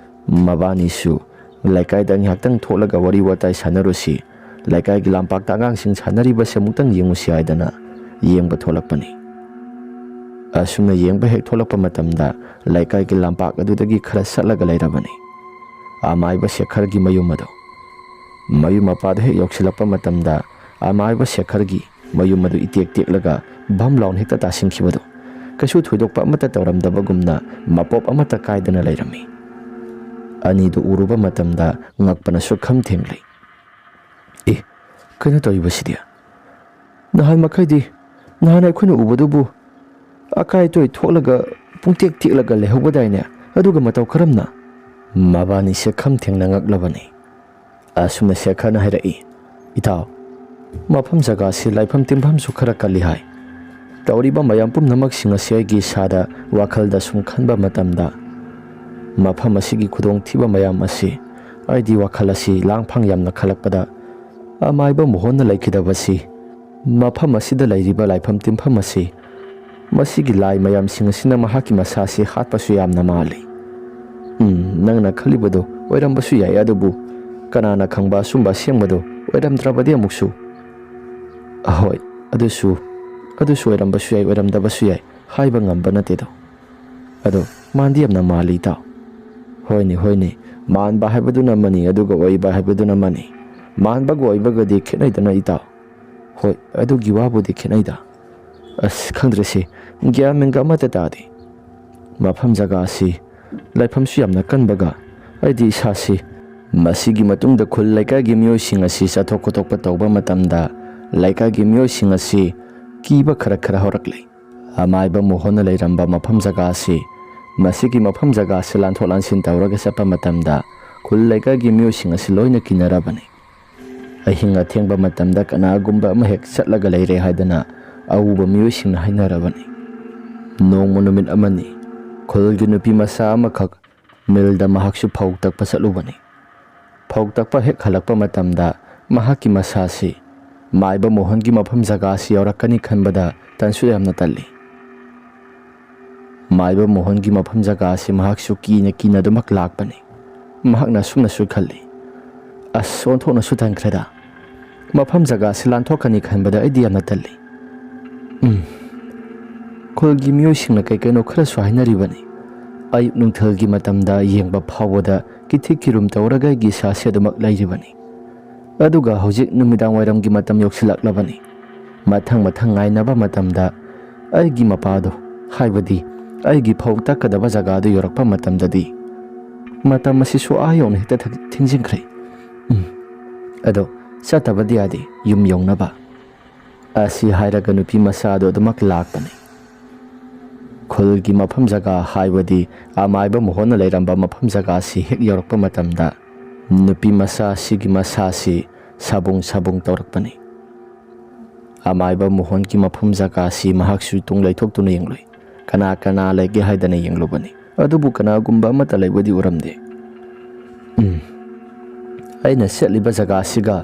ꯃꯕꯥꯅꯤꯁꯨ ꯂꯩꯀꯥꯏꯗ ꯉꯥꯏꯍꯥꯛꯇꯪ ꯊꯣꯛꯂꯒ ꯋꯥꯔꯤ ꯋꯥꯇꯥꯏ ꯁꯥꯟꯅꯔꯨꯁꯤ, ꯂꯩꯀꯥꯏꯒꯤ ꯂꯝꯄꯥꯛꯇ ꯑꯉꯥꯡꯁꯤꯡ ꯁꯥꯟꯅꯔꯤꯕꯁꯤ ꯑꯃꯨꯛꯇꯪ ꯌꯦꯡꯉꯨꯁꯤ ꯍꯥꯏꯗꯅ ꯌꯦꯡꯕ ꯊꯣꯛꯂꯛꯄꯅꯤ꯫ ꯑꯁꯨꯝꯅ ꯌꯦꯡꯕ ꯍꯦꯛ ꯊꯣꯛꯂꯛꯄ ꯃꯇꯝꯗ ꯂꯩꯀꯥꯏꯒꯤ ꯂꯝꯄꯥꯛ ꯑꯗꯨꯗꯒꯤ ꯈꯔ ꯆꯠꯂꯒ ꯂꯩꯔꯕꯅꯤ ꯑꯃꯥꯏꯕ ꯁꯦꯈꯔꯒꯤ ꯃꯌꯨꯝ ꯑꯗꯨ꯫ ꯃꯌꯨꯝ ꯃꯄꯥꯗ ꯍꯦꯛ ꯌꯧꯁꯤꯜꯂꯛꯄ ꯃꯇꯝꯗ ꯑꯃꯥꯏꯕ ꯁꯦꯈꯔꯒꯤ ꯃꯌꯨꯝ ꯑꯗꯨ ꯏꯇꯦꯛ ꯇꯦꯛꯂꯒ ꯚꯝ ꯂꯥꯎꯅ ꯍꯦꯛꯇ ꯇꯥꯁꯤꯟꯈꯤꯕꯗꯨ ꯀꯩꯁꯨ ꯊꯣꯏꯗꯣꯛꯄ ꯑꯃꯠꯇ ꯇꯧꯔꯝꯗꯕꯒꯨꯝꯅ ꯃꯄꯣꯞ ꯑꯃꯠꯇ ꯀꯥꯏꯗꯅ ꯂꯩꯔꯝꯃꯤ꯫ ꯑꯅꯤꯗꯨ ꯎꯔꯨꯕ ꯃꯇꯝꯗ ꯉꯛꯄꯅꯁꯨ ꯈꯝ ꯊꯦꯡꯂꯩ꯫ ꯀꯩꯅꯣ ꯇꯧꯔꯤꯕꯁꯤꯗꯤ? ꯅꯍꯥꯟ ꯑꯩꯈꯣꯏꯅ ꯎꯕꯗꯨꯕꯨ ꯑꯀꯥꯏ ꯑꯇꯣꯏ ꯊꯣꯛꯂꯒ ꯄꯨꯡꯇꯦꯛ ꯇꯦꯛꯂꯒ ꯂꯩꯍꯧꯕꯗꯥꯏꯅꯦ, ꯑꯗꯨꯒ ꯃꯇꯧ ꯀꯔꯝꯅ? ꯃꯕꯥꯅꯤꯁꯦ ꯈꯝ ꯊꯦꯡꯅ ꯉꯛꯂꯕꯅꯤ꯫ ꯑꯁꯨꯝꯅ ꯁꯦꯈꯔꯅ ꯍꯥꯏꯔꯛꯏ꯫ ꯏꯇꯥꯎ, ꯃꯐꯝ ꯖꯒꯥꯁꯤ ꯂꯥꯏꯐꯝ ꯇꯤꯟꯐꯝꯁꯨ ꯈꯔ ꯀꯜꯂꯤ ꯍꯥꯏ꯫ ꯇꯧꯔꯤꯕ ꯃꯌꯥꯝ ꯄꯨꯝꯅꯃꯛꯁꯤꯡ ꯑꯁꯤ ꯑꯩꯒꯤ ꯏꯁꯥꯗ ꯋꯥꯈꯜꯗ ꯁꯨꯝ ꯈꯟꯕ ꯃꯇꯝꯗ ꯃꯐꯝ ꯑꯁꯤꯒꯤ ꯈꯨꯗꯣꯡꯊꯤꯕ ꯃꯌꯥꯝ ꯑꯁꯤ ꯑꯩꯗꯤ ꯋꯥꯈꯜ ꯑꯁꯤ ꯂꯥꯡꯐꯥꯡ ꯌꯥꯝꯅ ꯈꯜꯂꯛꯄꯗ ꯑꯃꯥꯏꯕ ꯃꯣꯍꯟꯅ ꯂꯩꯈꯤꯗꯕꯁꯤ, ꯃꯐꯝ ꯑꯁꯤꯗ ꯂꯩꯔꯤꯕ ꯂꯥꯏꯐꯝ ꯇꯤꯟꯐꯝ ꯑꯁꯤ ꯃꯁꯤꯒꯤ ꯂꯥꯏ ꯃꯌꯥꯝꯁꯤꯡ ꯑꯁꯤꯅ ꯃꯍꯥꯛꯀꯤ ꯃꯁꯥꯁꯤ ꯍꯥꯠꯄꯁꯨ ꯌꯥꯝꯅ ꯃꯥꯜꯂꯤ꯫ ꯅꯪꯅ ꯈꯜꯂꯤꯕꯗꯣ ꯑꯣꯏꯔꯝꯕꯁꯨ ꯌꯥꯏ, ꯑꯗꯨꯕꯨ ꯀꯅꯥꯅ ꯈꯪꯕ ꯑꯆꯨꯝꯕ ꯑꯁꯦꯡꯕꯗꯣ ꯑꯣꯏꯔꯝꯗ꯭ꯔꯕꯗꯤ ꯑꯃꯨꯛꯁꯨ? ꯍꯣꯏ, ꯑꯗꯨꯁꯨ ꯑꯣꯏꯔꯝꯕꯁꯨ ꯌꯥꯏ, ꯑꯣꯏꯔꯝꯗꯕꯁꯨ ꯌꯥꯏ, ꯍꯥꯏꯕ ꯉꯝꯕ ꯅꯠꯇꯦꯗꯣ꯫ ꯑꯗꯣ ꯃꯥꯟꯗꯤ ꯌꯥꯝꯅ ꯃꯥꯜꯂꯤ ꯏꯇꯥꯎ꯫ ꯍꯣꯏꯅꯦ, ꯃꯥꯟꯕ ꯍꯥꯏꯕꯗꯨꯅ ꯑꯃꯅꯤ, ꯑꯗꯨꯒ ꯑꯣꯏꯕ ꯍꯥꯏꯕꯗꯨꯅ ꯑꯃꯅꯤ꯫ ꯃꯥꯟꯕꯒ ꯑꯣꯏꯕꯒꯗꯤ ꯈꯦꯠꯅꯩꯗꯅ ꯏꯇꯥꯎ꯫ ꯍꯣꯏ, ꯑꯗꯨꯒꯤ ꯋꯥꯕꯨꯗꯤ ꯈꯦꯠꯅꯩꯗ꯫ ꯑꯁ ꯈꯪꯗ꯭ꯔꯦꯁꯦ, ꯒ꯭ꯌꯥꯟ ꯃꯦꯟꯒ ꯑꯃꯠꯇ ꯇꯥꯗꯦ꯫ ꯃꯐꯝ ꯖꯒꯥ ꯑꯁꯤ ꯂꯩꯐꯝꯁꯨ ꯌꯥꯝꯅ ꯀꯟꯕꯒ ꯑꯩꯗꯤ ꯏꯁꯥꯁꯤ ꯃꯁꯤꯒꯤ ꯃꯇꯨꯡꯗ ꯈꯨꯜ ꯂꯩꯀꯥꯏꯒꯤ ꯃꯤꯑꯣꯏꯁꯤꯡ ꯑꯁꯤ ꯆꯠꯊꯣꯛ ꯈꯣꯠꯇꯣꯛꯄ ꯇꯧꯕ ꯃꯇꯝꯗ ꯂꯩꯀꯥꯏꯒꯤ ꯃꯤꯑꯣꯏꯁꯤꯡ ꯑꯁꯤ ꯀꯤꯕ ꯈꯔ ꯍꯧꯔꯛꯂꯦ꯫ ꯑꯃꯥꯏꯕ ꯃꯣꯍꯟꯅ ꯂꯩꯔꯝꯕ ꯃꯐꯝ ꯖꯒꯥ ꯑꯁꯤ, ꯃꯁꯤꯒꯤ ꯃꯐꯝ ꯖꯒꯥ ꯑꯁꯤ ꯂꯥꯟꯊꯣꯛ ꯂꯥꯟꯁꯤꯟ ꯇꯧꯔꯒ ꯆꯠꯄ ꯃꯇꯝꯗ ꯈꯨꯜ ꯂꯩꯀꯥꯏꯒꯤ ꯃꯤꯑꯣꯏꯁꯤꯡ ꯑꯁꯤ ꯂꯣꯏꯅ ꯀꯤꯅꯔꯕꯅꯤ꯫ ꯑꯍꯤꯡ ꯑꯊꯦꯡꯕ ꯃꯇꯝꯗ ꯀꯅꯥꯒꯨꯝꯕ ꯑꯃ ꯍꯦꯛ ꯆꯠꯂꯒ ꯂꯩꯔꯦ ꯍꯥꯏꯗꯅ ꯑꯎꯕ ꯃꯤꯑꯣꯏꯁꯤꯡꯅ ꯍꯥꯏꯅꯔꯕꯅꯤ꯫ ꯅꯣꯡꯃ ꯅꯨꯃꯤꯠ ꯑꯃꯅꯤ, ꯈꯨꯜꯒꯤ ꯅꯨꯄꯤ ꯃꯆꯥ ꯑꯃꯈꯛ ꯃꯤꯜꯗ ꯃꯍꯥꯛꯁꯨ ꯐꯧ ꯇꯛꯄ ꯆꯠꯂꯨꯕꯅꯤ꯫ ꯐꯧ ꯇꯛꯄ ꯍꯦꯛ ꯍꯜꯂꯛꯄ ꯃꯇꯝꯗ ꯃꯍꯥꯛꯀꯤ ꯃꯁꯥꯁꯤ ꯃꯥꯏꯕ ꯃꯣꯍꯟꯒꯤ ꯃꯐꯝ ꯖꯒꯥ ꯑꯁꯤ ꯌꯧꯔꯛꯀꯅꯤ ꯈꯟꯕꯗ ꯇꯟꯁꯨ ꯌꯥꯝꯅ ꯇꯜꯂꯤ꯫ ꯃꯥꯏꯕ ꯃꯣꯍꯟꯒꯤ ꯃꯐꯝ ꯖꯒꯥ ꯑꯁꯤ ꯃꯍꯥꯛꯁꯨ ꯀꯤꯅ ꯑꯗꯨꯃꯛ ꯂꯥꯛꯄꯅꯤ꯫ ꯃꯍꯥꯛꯅ ꯑꯁꯨꯝꯅꯁꯨ ꯈꯜꯂꯤ, ꯑꯁ ꯑꯣꯟꯊꯣꯛꯅꯁꯨ ꯇꯟꯈ꯭ꯔꯦꯗ, ꯃꯐꯝ ꯖꯒꯥ ꯑꯁꯤ ꯂꯥꯟꯊꯣꯛꯀꯅꯤ ꯈꯟꯕꯗ ꯑꯩꯗꯤ ꯌꯥꯝꯅ ꯇꯜꯂꯤ꯫ ꯈꯨꯜꯒꯤ ꯃꯤꯑꯣꯏꯁꯤꯡꯅ ꯀꯩꯅꯣ ꯈꯔꯁꯨ ꯍꯥꯏꯅꯔꯤꯕꯅꯤ꯫ ꯑꯌꯨꯛ ꯅꯨꯡꯊꯤꯜꯒꯤ ꯃꯇꯝꯗ ꯌꯦꯡꯕ ꯐꯥꯎꯕꯗ ꯀꯤꯊꯤ ꯀꯤꯔꯨꯝ ꯇꯧꯔꯒ ꯑꯩꯒꯤ ꯏꯁꯥꯁꯤ ꯑꯗꯨꯃꯛ ꯂꯩꯔꯤꯕꯅꯤ꯫ ꯑꯗꯨꯒ ꯍꯧꯖꯤꯛ ꯅꯨꯃꯤꯗꯥꯡ ꯋꯥꯏꯔꯝꯒꯤ ꯃꯇꯝ ꯌꯧꯁꯤꯜꯂꯛꯂꯕꯅꯤ꯫ ꯃꯊꯪ ꯉꯥꯏꯅꯕ ꯃꯇꯝꯗ ꯑꯩꯒꯤ ꯃꯄꯥꯗꯣ, ꯍꯥꯏꯕꯗꯤ ꯑꯩꯒꯤ ꯐꯧ ꯇꯛꯀꯗꯕ ꯖꯒꯥꯗꯨ ꯌꯧꯔꯛꯄ ꯃꯇꯝꯗꯗꯤ ꯃꯇꯝ ꯑꯁꯤꯁꯨ ꯌꯧꯅ ꯍꯦꯛꯇ ꯊꯤꯡꯖꯤꯟꯈ꯭ꯔꯦ꯫ ꯑꯗꯣ ꯆꯠꯇꯕꯗꯤ ꯌꯥꯗꯦ ꯌꯨꯝ ꯌꯧꯅꯕ ꯑꯁꯤ ꯍꯥꯏꯔꯒ ꯅꯨꯄꯤ ꯃꯆꯥꯗꯣ ꯑꯗꯨꯃꯛ ꯂꯥꯛꯄꯅꯤ ꯈꯨꯜꯒꯤ ꯃꯐꯝ ꯖꯒꯥ ꯍꯥꯏꯕꯗꯤ ꯑꯃꯥꯏꯕ ꯃꯣꯍꯣꯟꯅ ꯂꯩꯔꯝꯕ ꯃꯐꯝ ꯖꯒꯥꯁꯤ ꯍꯦꯛ ꯌꯧꯔꯛꯄ ꯃꯇꯝꯗ ꯅꯨꯄꯤ ꯃꯆꯥ ꯑꯁꯤꯒꯤ ꯃꯁꯥꯁꯤ ꯁꯥꯕꯨꯡ ꯁꯥꯕꯨꯡ ꯇꯧꯔꯛꯄꯅꯤ ꯑꯃꯥꯏꯕ ꯃꯣꯍꯣꯟꯒꯤ ꯃꯐꯝ ꯖꯒꯥꯁꯤ ꯃꯍꯥꯛꯁꯨ ꯇꯨꯡ ꯂꯩꯊꯣꯛꯇꯨꯅ ꯌꯦꯡꯂꯨꯏ ꯀꯅꯥ ꯀꯅꯥ ꯂꯩꯒꯦ ꯍꯥꯏꯗꯅ ꯌꯦꯡꯂꯨꯕꯅꯤ ꯑꯗꯨꯕꯨ ꯀꯅꯥꯒꯨꯝꯕ ꯑꯃꯠꯇ ꯂꯩꯕꯗꯤ ꯎꯔꯝꯗꯦ ꯑꯩꯅ ꯆꯠꯂꯤꯕ ꯖꯒꯥꯁꯤꯒ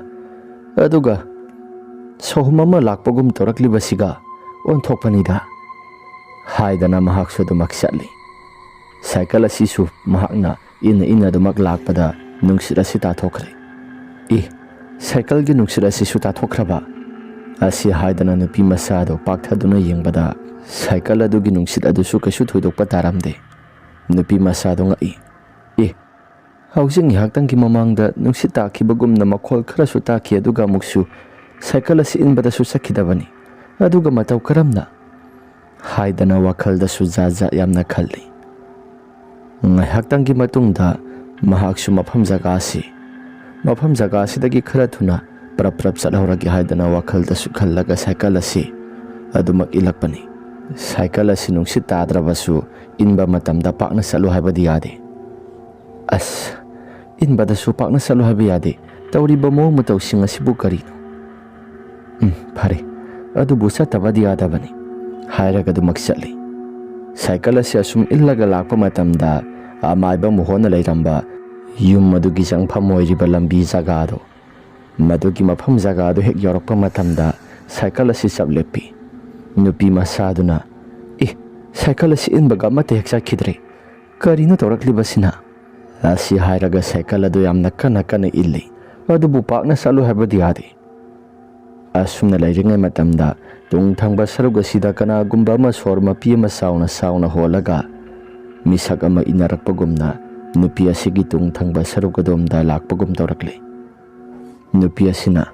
ꯑꯗꯨꯒ ꯁꯣꯍꯝ ꯑꯃ ꯂꯥꯛꯄꯒꯨꯝ ꯇꯧꯔꯛꯂꯤꯕꯁꯤꯒ ꯑꯣꯟꯊꯣꯛꯄꯅꯤꯗ ꯍꯥꯏꯗꯅ ꯃꯍꯥꯛꯁꯨ ꯑꯗꯨꯃꯛ ꯆꯠꯂꯤ ꯁꯥꯏꯀꯜ ꯑꯁꯤꯁꯨ ꯃꯍꯥꯛꯅ ꯏꯟꯅ ꯑꯗꯨꯃꯛ ꯂꯥꯛꯄꯗ ꯅꯨꯡꯁꯤꯠ ꯑꯁꯤ ꯇꯥꯊꯣꯛꯈ꯭ꯔꯦ ꯁꯥꯏꯀꯜꯒꯤ ꯅꯨꯡꯁꯤꯠ ꯑꯁꯤꯁꯨ ꯇꯥꯊꯣꯛꯈ꯭ꯔꯕ ꯑꯁꯤ ꯍꯥꯏꯗꯅ ꯅꯨꯄꯤ ꯃꯆꯥꯗꯣ ꯄꯥꯛꯊꯗꯨꯅ ꯌꯦꯡꯕꯗ ꯁꯥꯏꯀꯜ ꯑꯗꯨꯒꯤ ꯅꯨꯡꯁꯤꯠ ꯑꯗꯨꯁꯨ ꯀꯩꯁꯨ ꯊꯣꯏꯗꯣꯛꯄ ꯇꯥꯔꯝꯗꯦ ꯅꯨꯄꯤ ꯃꯆꯥꯗꯣ ꯉꯛꯏ ꯍꯧꯖꯤꯛ ꯉꯥꯏꯍꯥꯛꯇꯪꯒꯤ ꯃꯃꯥꯡꯗ ꯅꯨꯡꯁꯤꯠ ꯇꯥꯈꯤꯕꯒꯨꯝꯅ ꯃꯈꯣꯜ ꯈꯔꯁꯨ ꯇꯥꯈꯤ ꯑꯗꯨꯒ ꯑꯃꯨꯛꯁꯨ ꯁꯥꯏꯀꯜ ꯑꯁꯤ ꯏꯟꯕꯗꯁꯨ ꯆꯠꯈꯤꯗꯕꯅꯤ ꯑꯗꯨꯒ ꯃꯇꯧ ꯀꯔꯝꯅ ꯍꯥꯏꯗꯅ ꯋꯥꯈꯜꯗꯁꯨ ꯖꯥꯠ ꯖꯥꯠ ꯌꯥꯝꯅ ꯈꯜꯂꯤ ꯉꯥꯏꯍꯥꯛꯇꯪꯒꯤ ꯃꯇꯨꯡꯗ ꯃꯍꯥꯛꯁꯨ ꯃꯐꯝ ꯖꯒꯥꯁꯤꯗꯒꯤ ꯈꯔ ꯊꯨꯅ ꯄ꯭ꯔꯞ ꯆꯠꯍꯧꯔꯒꯦ ꯍꯥꯏꯗꯅ ꯋꯥꯈꯜꯗꯁꯨ ꯈꯜꯂꯒ ꯁꯥꯏꯀꯜ ꯑꯁꯤ ꯑꯗꯨꯃꯛ ꯏꯜꯂꯛꯄꯅꯤ ꯁꯥꯏꯀꯜ ꯑꯁꯤ ꯅꯨꯡꯁꯤꯠ ꯇꯥꯗ꯭ꯔꯕꯁꯨ ꯏꯟꯕ ꯃꯇꯝꯗ ꯄꯥꯛꯅ ꯆꯠꯂꯨ ꯍꯥꯏꯕꯗꯤ ꯌꯥꯗꯦ ꯏꯟꯕꯗꯁꯨ ꯄꯥꯛꯅ ꯆꯠꯂꯨ ꯍꯥꯏꯕ ꯌꯥꯗꯦ ꯇꯧꯔꯤꯕ ꯃꯑꯣꯡ ꯃꯇꯧꯁꯤꯡ ꯑꯁꯤꯕꯨ ꯀꯔꯤꯅꯣ ꯐꯔꯦ ꯑꯗꯨꯕꯨ ꯆꯠꯇꯕꯗꯤ ꯌꯥꯗꯕꯅꯤ ꯍꯥꯏꯔꯒ ꯑꯗꯨꯃꯛ ꯆꯠꯂꯤ ꯁꯥꯏꯀꯜ ꯑꯁꯤ ꯑꯁꯨꯝ ꯏꯜꯂꯒ ꯂꯥꯛꯄ ꯃꯇꯝꯗ ꯑꯃꯥꯏꯕ ꯃꯣꯍꯣꯟꯅ ꯂꯩꯔꯝꯕ ꯌꯨꯝ ꯑꯗꯨꯒꯤ ꯆꯪꯐꯝ ꯑꯣꯏꯔꯤꯕ ꯂꯝꯕꯤ ꯖꯒꯥꯗꯣ ꯃꯗꯨꯒꯤ ꯃꯐꯝ ꯖꯒꯥꯗꯣ ꯍꯦꯛ ꯌꯧꯔꯛꯄ ꯃꯇꯝꯗ ꯁꯥꯏꯀꯜ ꯑꯁꯤ ꯆꯞ ꯂꯦꯞꯄꯤ ꯅꯨꯄꯤ ꯃꯆꯥꯗꯨꯅ ꯁꯥꯏꯀꯜ ꯑꯁꯤ ꯏꯟꯕꯒ ꯑꯃꯠꯇ ꯍꯦꯛ ꯆꯠꯈꯤꯗ꯭ꯔꯦ ꯀꯔꯤꯅꯣ ꯇꯧꯔꯛꯂꯤꯕꯁꯤꯅ ꯑꯁꯤ ꯍꯥꯏꯔꯒ ꯁꯥꯏꯀꯜ ꯑꯗꯨ ꯌꯥꯝꯅ ꯀꯟꯅ ꯏꯜꯂꯤ ꯑꯗꯨꯕꯨ ꯄꯥꯛꯅ ꯆꯠꯂꯨ ꯍꯥꯏꯕꯗꯤ ꯌꯥꯗꯦ ꯑꯁꯨꯝꯅ ꯂꯩꯔꯤꯉꯩ ꯃꯇꯝꯗ ꯇꯨꯡ ꯊꯪꯕ ꯁꯔꯨꯛ ꯑꯁꯤꯗ ꯀꯅꯥꯒꯨꯝꯕ ꯑꯃ ꯁꯣꯔ ꯃꯄꯤ ꯑꯃ ꯆꯥꯎꯅ ꯍꯣꯜꯂꯒ ꯃꯤꯁꯛ ꯑꯃ ꯏꯟꯅꯔꯛꯄꯒꯨꯝꯅ ꯅꯨꯄꯤ ꯑꯁꯤꯒꯤ ꯇꯨꯡ ꯊꯪꯕ ꯁꯔꯨꯛ ꯑꯗꯣꯝꯗ ꯂꯥꯛꯄꯒꯨꯝ ꯇꯧꯔꯛꯂꯤ ꯅꯨꯄꯤ ꯑꯁꯤꯅ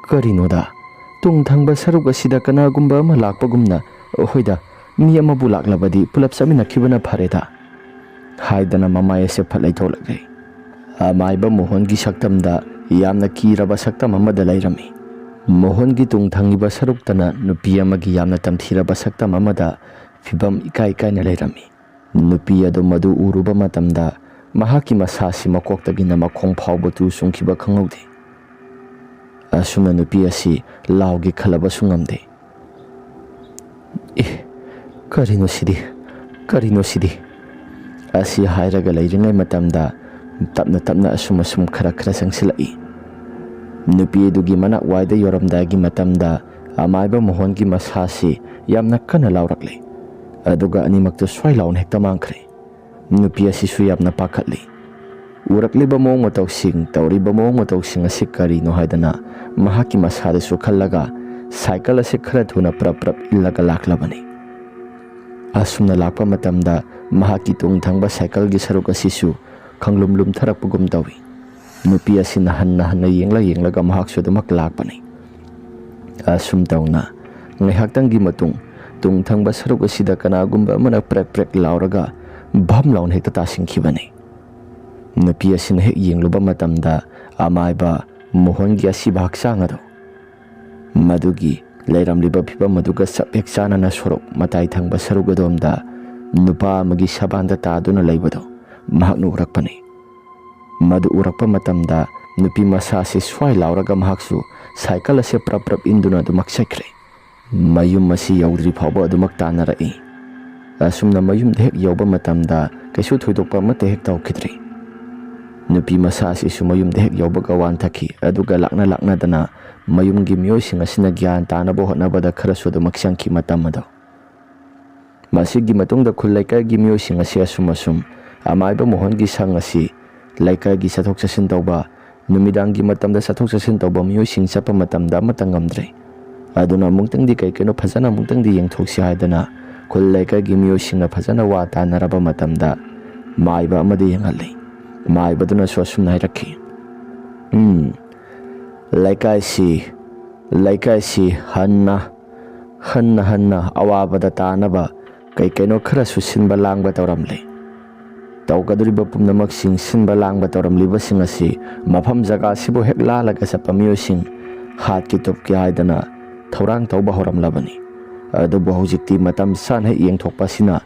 ꯀꯔꯤꯅꯣꯗ ꯇꯨꯡ ꯊꯪꯕ ꯁꯔꯨꯛ ꯑꯁꯤꯗ ꯀꯅꯥꯒꯨꯝꯕ ꯑꯃ ꯂꯥꯛꯄꯒꯨꯝꯅ ꯍꯣꯏꯗ ꯃꯤ ꯑꯃꯕꯨ ꯂꯥꯛꯂꯕꯗꯤ ꯄꯨꯂꯞ ꯆꯠꯃꯤꯟꯅꯈꯤꯕꯅ ꯐꯔꯦꯗ ꯍꯥꯏꯗꯅ ꯃꯃꯥꯏ ꯑꯁꯦ ꯐꯠ ꯂꯩꯊꯣꯛꯂꯛꯂꯦ ꯑꯃꯥꯏꯕ ꯃꯣꯍꯣꯟꯒꯤ ꯁꯛꯇꯝꯗ ꯌꯥꯝꯅ ꯀꯤꯔꯕ ꯁꯛꯇꯝ ꯑꯃꯗ ꯂꯩꯔꯝꯃꯤ ꯃꯣꯍꯣꯟꯒꯤ ꯇꯨꯡ ꯊꯪꯉꯤꯕ ꯁꯔꯨꯛꯇꯅ ꯅꯨꯄꯤ ꯑꯃꯒꯤ ꯌꯥꯝꯅ ꯇꯝꯊꯤꯔꯕ ꯁꯛꯇꯝ ꯑꯃꯗ ꯐꯤꯕꯝ ꯏꯀꯥꯏꯅ ꯂꯩꯔꯝꯃꯤ ꯅꯨꯄꯤ ꯑꯗꯨ ꯃꯗꯨ ꯎꯔꯨꯕ ꯃꯇꯝꯗ ꯃꯍꯥꯛꯀꯤ ꯃꯁꯥꯁꯤ ꯃꯀꯣꯛꯇꯒꯤꯅ ꯃꯈꯣꯡ ꯐꯥꯎꯕ ꯇꯨ ꯆꯨꯡꯈꯤꯕ ꯈꯪꯍꯧꯗꯦ ꯑꯁꯨꯝꯅ ꯅꯨꯄꯤ ꯑꯁꯤ ꯂꯥꯎꯒꯦ ꯈꯜꯂꯕꯁꯨ ꯉꯝꯗꯦ ꯀꯔꯤꯅꯣ ꯁꯤꯗꯤ ꯑꯁꯤ ꯍꯥꯏꯔꯒ ꯂꯩꯔꯤꯉꯩ ꯃꯇꯝꯗ ꯇꯞꯅ ꯑꯁꯨꯝ ꯈꯔ ꯆꯪꯁꯤꯜꯂꯛꯏ ꯅꯨꯄꯤ ꯑꯗꯨꯒꯤ ꯃꯅꯥꯛꯋꯥꯏꯗ ꯌꯧꯔꯝꯗꯥꯏꯒꯤ ꯃꯇꯝꯗ ꯑꯃꯥꯏꯕ ꯃꯣꯍꯣꯟꯒꯤ ꯃꯁꯥꯁꯤ ꯌꯥꯝꯅ ꯀꯟꯅ ꯂꯥꯎꯔꯛꯂꯦ ꯑꯗꯨꯒ ꯑꯅꯤꯃꯛꯇꯨ ꯁ꯭ꯋꯥꯏ ꯂꯥꯎꯅ ꯍꯦꯛꯇ ꯃꯥꯡꯈ꯭ꯔꯦ ꯅꯨꯄꯤ ꯑꯁꯤꯁꯨ ꯌꯥꯝꯅ ꯄꯥꯈꯠꯂꯤ ꯎꯔꯛꯂꯤꯕ ꯃꯑꯣꯡ ꯃꯇꯧꯁꯤꯡ ꯇꯧꯔꯤꯕ ꯃꯑꯣꯡ ꯃꯇꯧꯁꯤꯡ ꯑꯁꯤ ꯀꯔꯤꯅꯣ ꯍꯥꯏꯗꯅ ꯃꯍꯥꯛꯀꯤ ꯃꯁꯥꯗꯁꯨ ꯈꯜꯂꯒ ꯁꯥꯏꯀꯜ ꯑꯁꯤꯈꯔ ꯊꯨꯅ ꯄ꯭ꯔꯞ ꯏꯜꯂꯒ ꯂꯥꯛꯂꯕꯅꯤ ꯑꯁꯨꯝꯅ ꯂꯥꯛꯄ ꯃꯇꯝꯗ ꯃꯍꯥꯛꯀꯤ ꯇꯨꯡ ꯊꯪꯕ ꯁꯥꯏꯀꯜꯒꯤ ꯁꯔꯨꯛ ꯑꯁꯤꯁꯨ ꯈꯪꯂꯨꯝ ꯂꯨꯝꯊꯔꯛꯄꯒꯨꯝ ꯇꯧꯏ ꯅꯨꯄꯤ ꯑꯁꯤꯅ ꯍꯟꯅ ꯌꯦꯡꯂꯒ ꯃꯍꯥꯛꯁꯨ ꯑꯗꯨꯃꯛ ꯂꯥꯛꯄꯅꯤ ꯑꯁꯨꯝ ꯇꯧꯅ ꯉꯥꯏꯍꯥꯛꯇꯪꯒꯤ ꯃꯇꯨꯡ ꯇꯨꯡ ꯊꯪꯕ ꯁꯔꯨꯛ ꯑꯁꯤꯗ ꯀꯅꯥꯒꯨꯝꯕ ꯑꯃꯅ ꯄ꯭ꯔꯦꯛ ꯂꯥꯎꯔꯒ ꯚꯝ ꯂꯥꯎꯅ ꯍꯦꯛꯇ ꯇꯥꯁꯤꯟꯈꯤꯕꯅꯤ ꯅꯨꯄꯤ ꯑꯁꯤꯅ ꯍꯦꯛ ꯌꯦꯡꯂꯨꯕ ꯃꯇꯝꯗ ꯑꯃꯥꯏꯕ ꯃꯣꯍꯣꯟꯒꯤ ꯑꯁꯤꯕ ꯍꯛꯆꯥꯡ ꯑꯗꯨ ꯃꯗꯨꯒꯤ ꯂꯩꯔꯝꯂꯤꯕ ꯐꯤꯕꯝ ꯑꯗꯨꯒ ꯆꯞ ꯍꯦꯛ ꯆꯥꯟꯅꯅ ꯁꯣꯔꯣꯛ ꯃꯇꯥꯏ ꯊꯪꯕ ꯁꯔꯨꯛ ꯑꯗꯣꯝꯗ ꯅꯨꯄꯥ ꯑꯃꯒꯤ ꯁꯕꯥꯟꯗ ꯇꯥꯗꯨꯅ ꯂꯩꯕꯗꯣ ꯃꯍꯥꯛꯅ ꯎꯔꯛꯄꯅꯤ ꯃꯗꯨ ꯎꯔꯛꯄ ꯃꯇꯝꯗ ꯅꯨꯄꯤ ꯃꯁꯥꯁꯤ ꯁ꯭ꯋꯥꯏ ꯂꯥꯎꯔꯒ ꯃꯍꯥꯛꯁꯨ ꯁꯥꯏꯀꯜ ꯑꯁꯤ ꯄ꯭ꯔꯞ ꯏꯟꯗꯨꯅ ꯑꯗꯨꯃꯛ ꯆꯠꯈ꯭ꯔꯦ ꯃꯌꯨꯝ ꯑꯁꯤ ꯌꯧꯗ꯭ꯔꯤ ꯐꯥꯎꯕ ꯑꯗꯨꯃꯛ ꯇꯥꯟꯅꯔꯛꯏ ꯑꯁꯨꯝꯅ ꯃꯌꯨꯝꯗ ꯍꯦꯛ ꯌꯧꯕ ꯃꯇꯝꯗ ꯀꯩꯁꯨ ꯊꯣꯏꯗꯣꯛꯄ ꯑꯃꯠꯇ ꯍꯦꯛ ꯇꯧꯈꯤꯗ꯭ꯔꯤ ꯅꯨꯄꯤ ꯃꯆꯥ ꯑꯁꯤꯁꯨ ꯃꯌꯨꯝꯗ ꯍꯦꯛ ꯌꯧꯕꯒ ꯋꯥꯟꯊꯈꯤ ꯑꯗꯨꯒ ꯂꯥꯛꯅꯗꯅ ꯃꯌꯨꯝꯒꯤ ꯃꯤꯑꯣꯏꯁꯤꯡ ꯑꯁꯤꯅ ꯒ꯭ꯌꯥꯟ ꯇꯥꯅꯕ ꯍꯣꯠꯅꯕꯗ ꯈꯔꯁꯨ ꯑꯗꯨꯃꯛ ꯆꯪꯈꯤ ꯃꯇꯝ ꯑꯗꯣ ꯃꯁꯤꯒꯤ ꯃꯇꯨꯡꯗ ꯈꯨꯜ ꯂꯩꯀꯥꯏꯒꯤ ꯃꯤꯑꯣꯏꯁꯤꯡ ꯑꯁꯤ ꯑꯁꯨꯝ ꯑꯃꯥꯏꯕ ꯃꯣꯍꯣꯟꯒꯤ ꯁꯪ ꯑꯁꯤ ꯂꯩꯀꯥꯏꯒꯤ ꯆꯠꯊꯣꯛ ꯆꯠꯁꯤꯟ ꯇꯧꯕ ꯅꯨꯃꯤꯗꯥꯡꯒꯤ ꯃꯇꯝꯗ ꯆꯠꯊꯣꯛ ꯆꯠꯁꯤꯟ ꯇꯧꯕ ꯃꯤꯑꯣꯏꯁꯤꯡ ꯆꯠꯄ ꯃꯇꯝꯗ ꯑꯃꯠꯇ ꯉꯝꯗ꯭ꯔꯦ ꯑꯗꯨꯅ ꯑꯃꯨꯛꯇꯪꯗꯤ ꯀꯩꯅꯣ ꯐꯖꯅ ꯑꯃꯨꯛꯇꯪꯗꯤ ꯌꯦꯡꯊꯣꯛꯁꯤ ꯍꯥꯏꯗꯅ ꯈꯨꯜ ꯂꯩꯀꯥꯏꯒꯤ ꯃꯤꯑꯣꯏꯁꯤꯡꯅ ꯐꯖꯅ ꯋꯥ ꯇꯥꯟꯅꯔꯕ ꯃꯇꯝꯗ ꯃꯥꯏꯕ ꯑꯃꯗ ꯌꯦꯡꯍꯜꯂꯤ ꯃꯥꯏꯕꯗꯨꯅꯁꯨ ꯑꯁꯨꯝꯅ ꯍꯥꯏꯔꯛꯈꯤ ꯂꯩꯀꯥꯏꯁꯤ ꯍꯟꯅ ꯑꯋꯥꯕꯗ ꯇꯥꯅꯕ ꯀꯩꯅꯣ ꯈꯔꯁꯨ ꯁꯤꯟꯕ ꯂꯥꯡꯕ ꯇꯧꯔꯝꯂꯦ ꯇꯧꯒꯗꯧꯔꯤꯕ ꯄꯨꯝꯅꯃꯛꯁꯤꯡ ꯁꯤꯟꯕ ꯂꯥꯡꯕ ꯇꯧꯔꯝꯂꯤꯕꯁꯤꯡ ꯑꯁꯤ ꯃꯐꯝ ꯖꯒꯥ ꯑꯁꯤꯕꯨ ꯍꯦꯛ ꯂꯥꯜꯂꯒ ꯆꯠꯄ ꯃꯤꯑꯣꯏꯁꯤꯡ ꯍꯥꯠꯀꯤ ꯇꯨꯞꯀꯤ ꯍꯥꯏꯗꯅ ꯊꯧꯔꯥꯡ ꯇꯧꯕ ꯍꯧꯔꯝꯂꯕꯅꯤ꯫ ꯑꯗꯨꯕꯨ ꯍꯧꯖꯤꯛꯇꯤ ꯃꯇꯝ ꯆꯥꯅ ꯍꯦꯛ ꯌꯦꯡꯊꯣꯛꯄ ꯑꯁꯤꯅ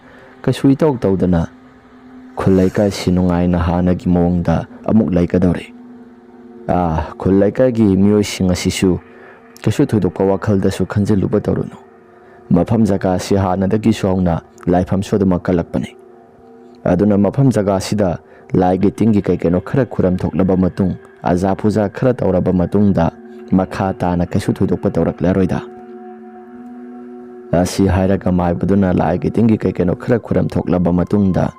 ꯀꯩꯁꯨ ꯏꯇꯧ ꯇꯧꯗꯅ ꯈꯨꯜ ꯂꯩꯀꯥꯏꯁꯤ ꯅꯨꯡꯉꯥꯏꯅ ꯍꯥꯟꯅꯒꯤ ꯃꯑꯣꯡꯗ ꯑꯃꯨꯛ ꯂꯩꯒꯗꯧꯔꯦ꯫ ꯈꯨꯜ ꯂꯩꯀꯥꯏꯒꯤ ꯃꯤꯑꯣꯏꯁꯤꯡ ꯑꯁꯤꯁꯨ ꯀꯩꯁꯨ ꯊꯣꯏꯗꯣꯛꯄ ꯋꯥꯈꯜꯗꯁꯨ ꯈꯟꯖꯤꯜꯂꯨꯕ ꯇꯧꯔꯨꯅꯨ꯫ ꯃꯐꯝ ꯖꯒꯥ ꯑꯁꯤ ꯍꯥꯟꯅꯗꯒꯤꯁꯨ ꯍꯧꯅ ꯂꯥꯏꯐꯝꯁꯨ ꯑꯗꯨꯃꯛ ꯀꯜꯂꯛꯄꯅꯤ꯫ ꯑꯗꯨꯅ ꯃꯐꯝ ꯖꯒꯥ ꯑꯁꯤꯗ ꯂꯥꯏꯒꯤ ꯇꯤꯟꯒꯤ ꯀꯩꯅꯣ ꯈꯔ ꯈꯨꯔꯝ ꯊꯣꯛꯂꯕ ꯃꯇꯨꯡ ꯑꯖꯥ ꯄꯨꯖꯥ ꯈꯔ ꯇꯧꯔꯕ ꯃꯇꯨꯡꯗ ꯃꯈꯥ ꯇꯥꯅ ꯀꯩꯁꯨ ꯊꯣꯏꯗꯣꯛꯄ ꯇꯧꯔꯛꯂꯔꯣꯏꯗ꯫ ꯑꯁꯤ ꯍꯥꯏꯔꯒ ꯃꯥꯏꯕꯗꯨꯅ ꯂꯥꯏꯒꯤ ꯇꯤꯟꯒꯤ ꯀꯩꯅꯣ ꯈꯔ ꯈꯨꯔꯝ ꯊꯣꯛꯂꯕ ꯃꯇꯨꯡꯗ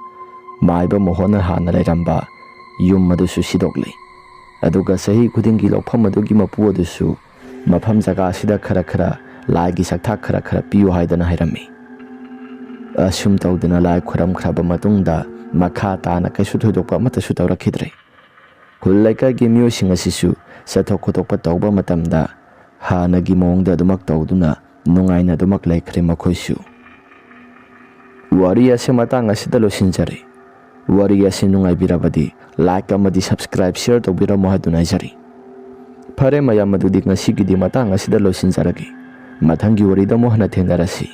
ꯃꯥꯏꯕ ꯃꯣꯍꯣꯟꯅ ꯍꯥꯟꯅ ꯂꯩꯔꯝꯕ ꯌꯨꯝ ꯑꯗꯨꯁꯨ ꯁꯤꯗꯣꯛꯂꯤ꯫ ꯑꯗꯨꯒ ꯆꯍꯤ ꯈꯨꯗꯤꯡꯒꯤ ꯂꯧꯐꯝ ꯑꯗꯨꯒꯤ ꯃꯄꯨ ꯑꯗꯨꯁꯨ ꯃꯐꯝ ꯖꯒꯥ ꯑꯁꯤꯗ ꯈꯔ ꯂꯥꯏꯒꯤ ꯁꯛꯊꯥꯛ ꯈꯔ ꯄꯤꯌꯨ ꯍꯥꯏꯗꯅ ꯍꯥꯏꯔꯝꯃꯤ꯫ ꯑꯁꯨꯝ ꯇꯧꯗꯨꯅ ꯂꯥꯏ ꯈꯨꯔꯝꯈ꯭ꯔꯕ ꯃꯇꯨꯡꯗ ꯃꯈꯥ ꯇꯥꯅ ꯀꯩꯁꯨ ꯊꯣꯏꯗꯣꯛꯄ ꯑꯃꯠꯇꯁꯨ ꯇꯧꯔꯛꯈꯤꯗ꯭ꯔꯦ꯫ ꯈꯨꯜ ꯂꯩꯀꯥꯏꯒꯤ ꯃꯤꯑꯣꯏꯁꯤꯡ ꯑꯁꯤꯁꯨ ꯆꯠꯊꯣꯛ ꯈꯣꯠꯇꯣꯛꯄ ꯇꯧꯕ ꯃꯇꯝꯗ ꯍꯥꯟꯅꯒꯤ ꯃꯑꯣꯡꯗ ꯑꯗꯨꯃꯛ ꯇꯧꯗꯨꯅ ꯅꯨꯡꯉꯥꯏꯅ ꯑꯗꯨꯃꯛ ꯂꯩꯈ꯭ꯔꯦ ꯃꯈꯣꯏꯁꯨ꯫ ꯋꯥꯔꯤ ꯑꯁꯤ ꯃꯇꯥꯡ ꯑꯁꯤꯗ ꯂꯣꯏꯁꯤꯟꯖꯔꯦ꯫ ꯋꯥꯔꯤ ꯑꯁꯤ ꯅꯨꯡꯉꯥꯏꯕꯤꯔꯕꯗꯤ ꯂꯥꯏꯛ ꯑꯃꯗꯤ ꯁꯕꯁꯀ꯭ꯔꯥꯏꯕ ꯁꯤꯌꯔ ꯇꯧꯕꯤꯔꯝꯃꯣ ꯍꯥꯏꯗꯨꯅ ꯍꯥꯏꯖꯔꯤ꯫ ꯐꯔꯦ ꯃꯌꯥꯝ, ꯑꯗꯨꯗꯤ ꯉꯁꯤꯒꯤꯗꯤ ꯃꯇꯥꯡ ꯑꯁꯤꯗ ꯂꯣꯏꯁꯤꯟꯖꯔꯒꯦ꯫ ꯃꯊꯪꯒꯤ ꯋꯥꯔꯤꯗ ꯑꯃꯨꯛ ꯍꯟꯅ ꯊꯦꯡꯅꯔꯁꯤ꯫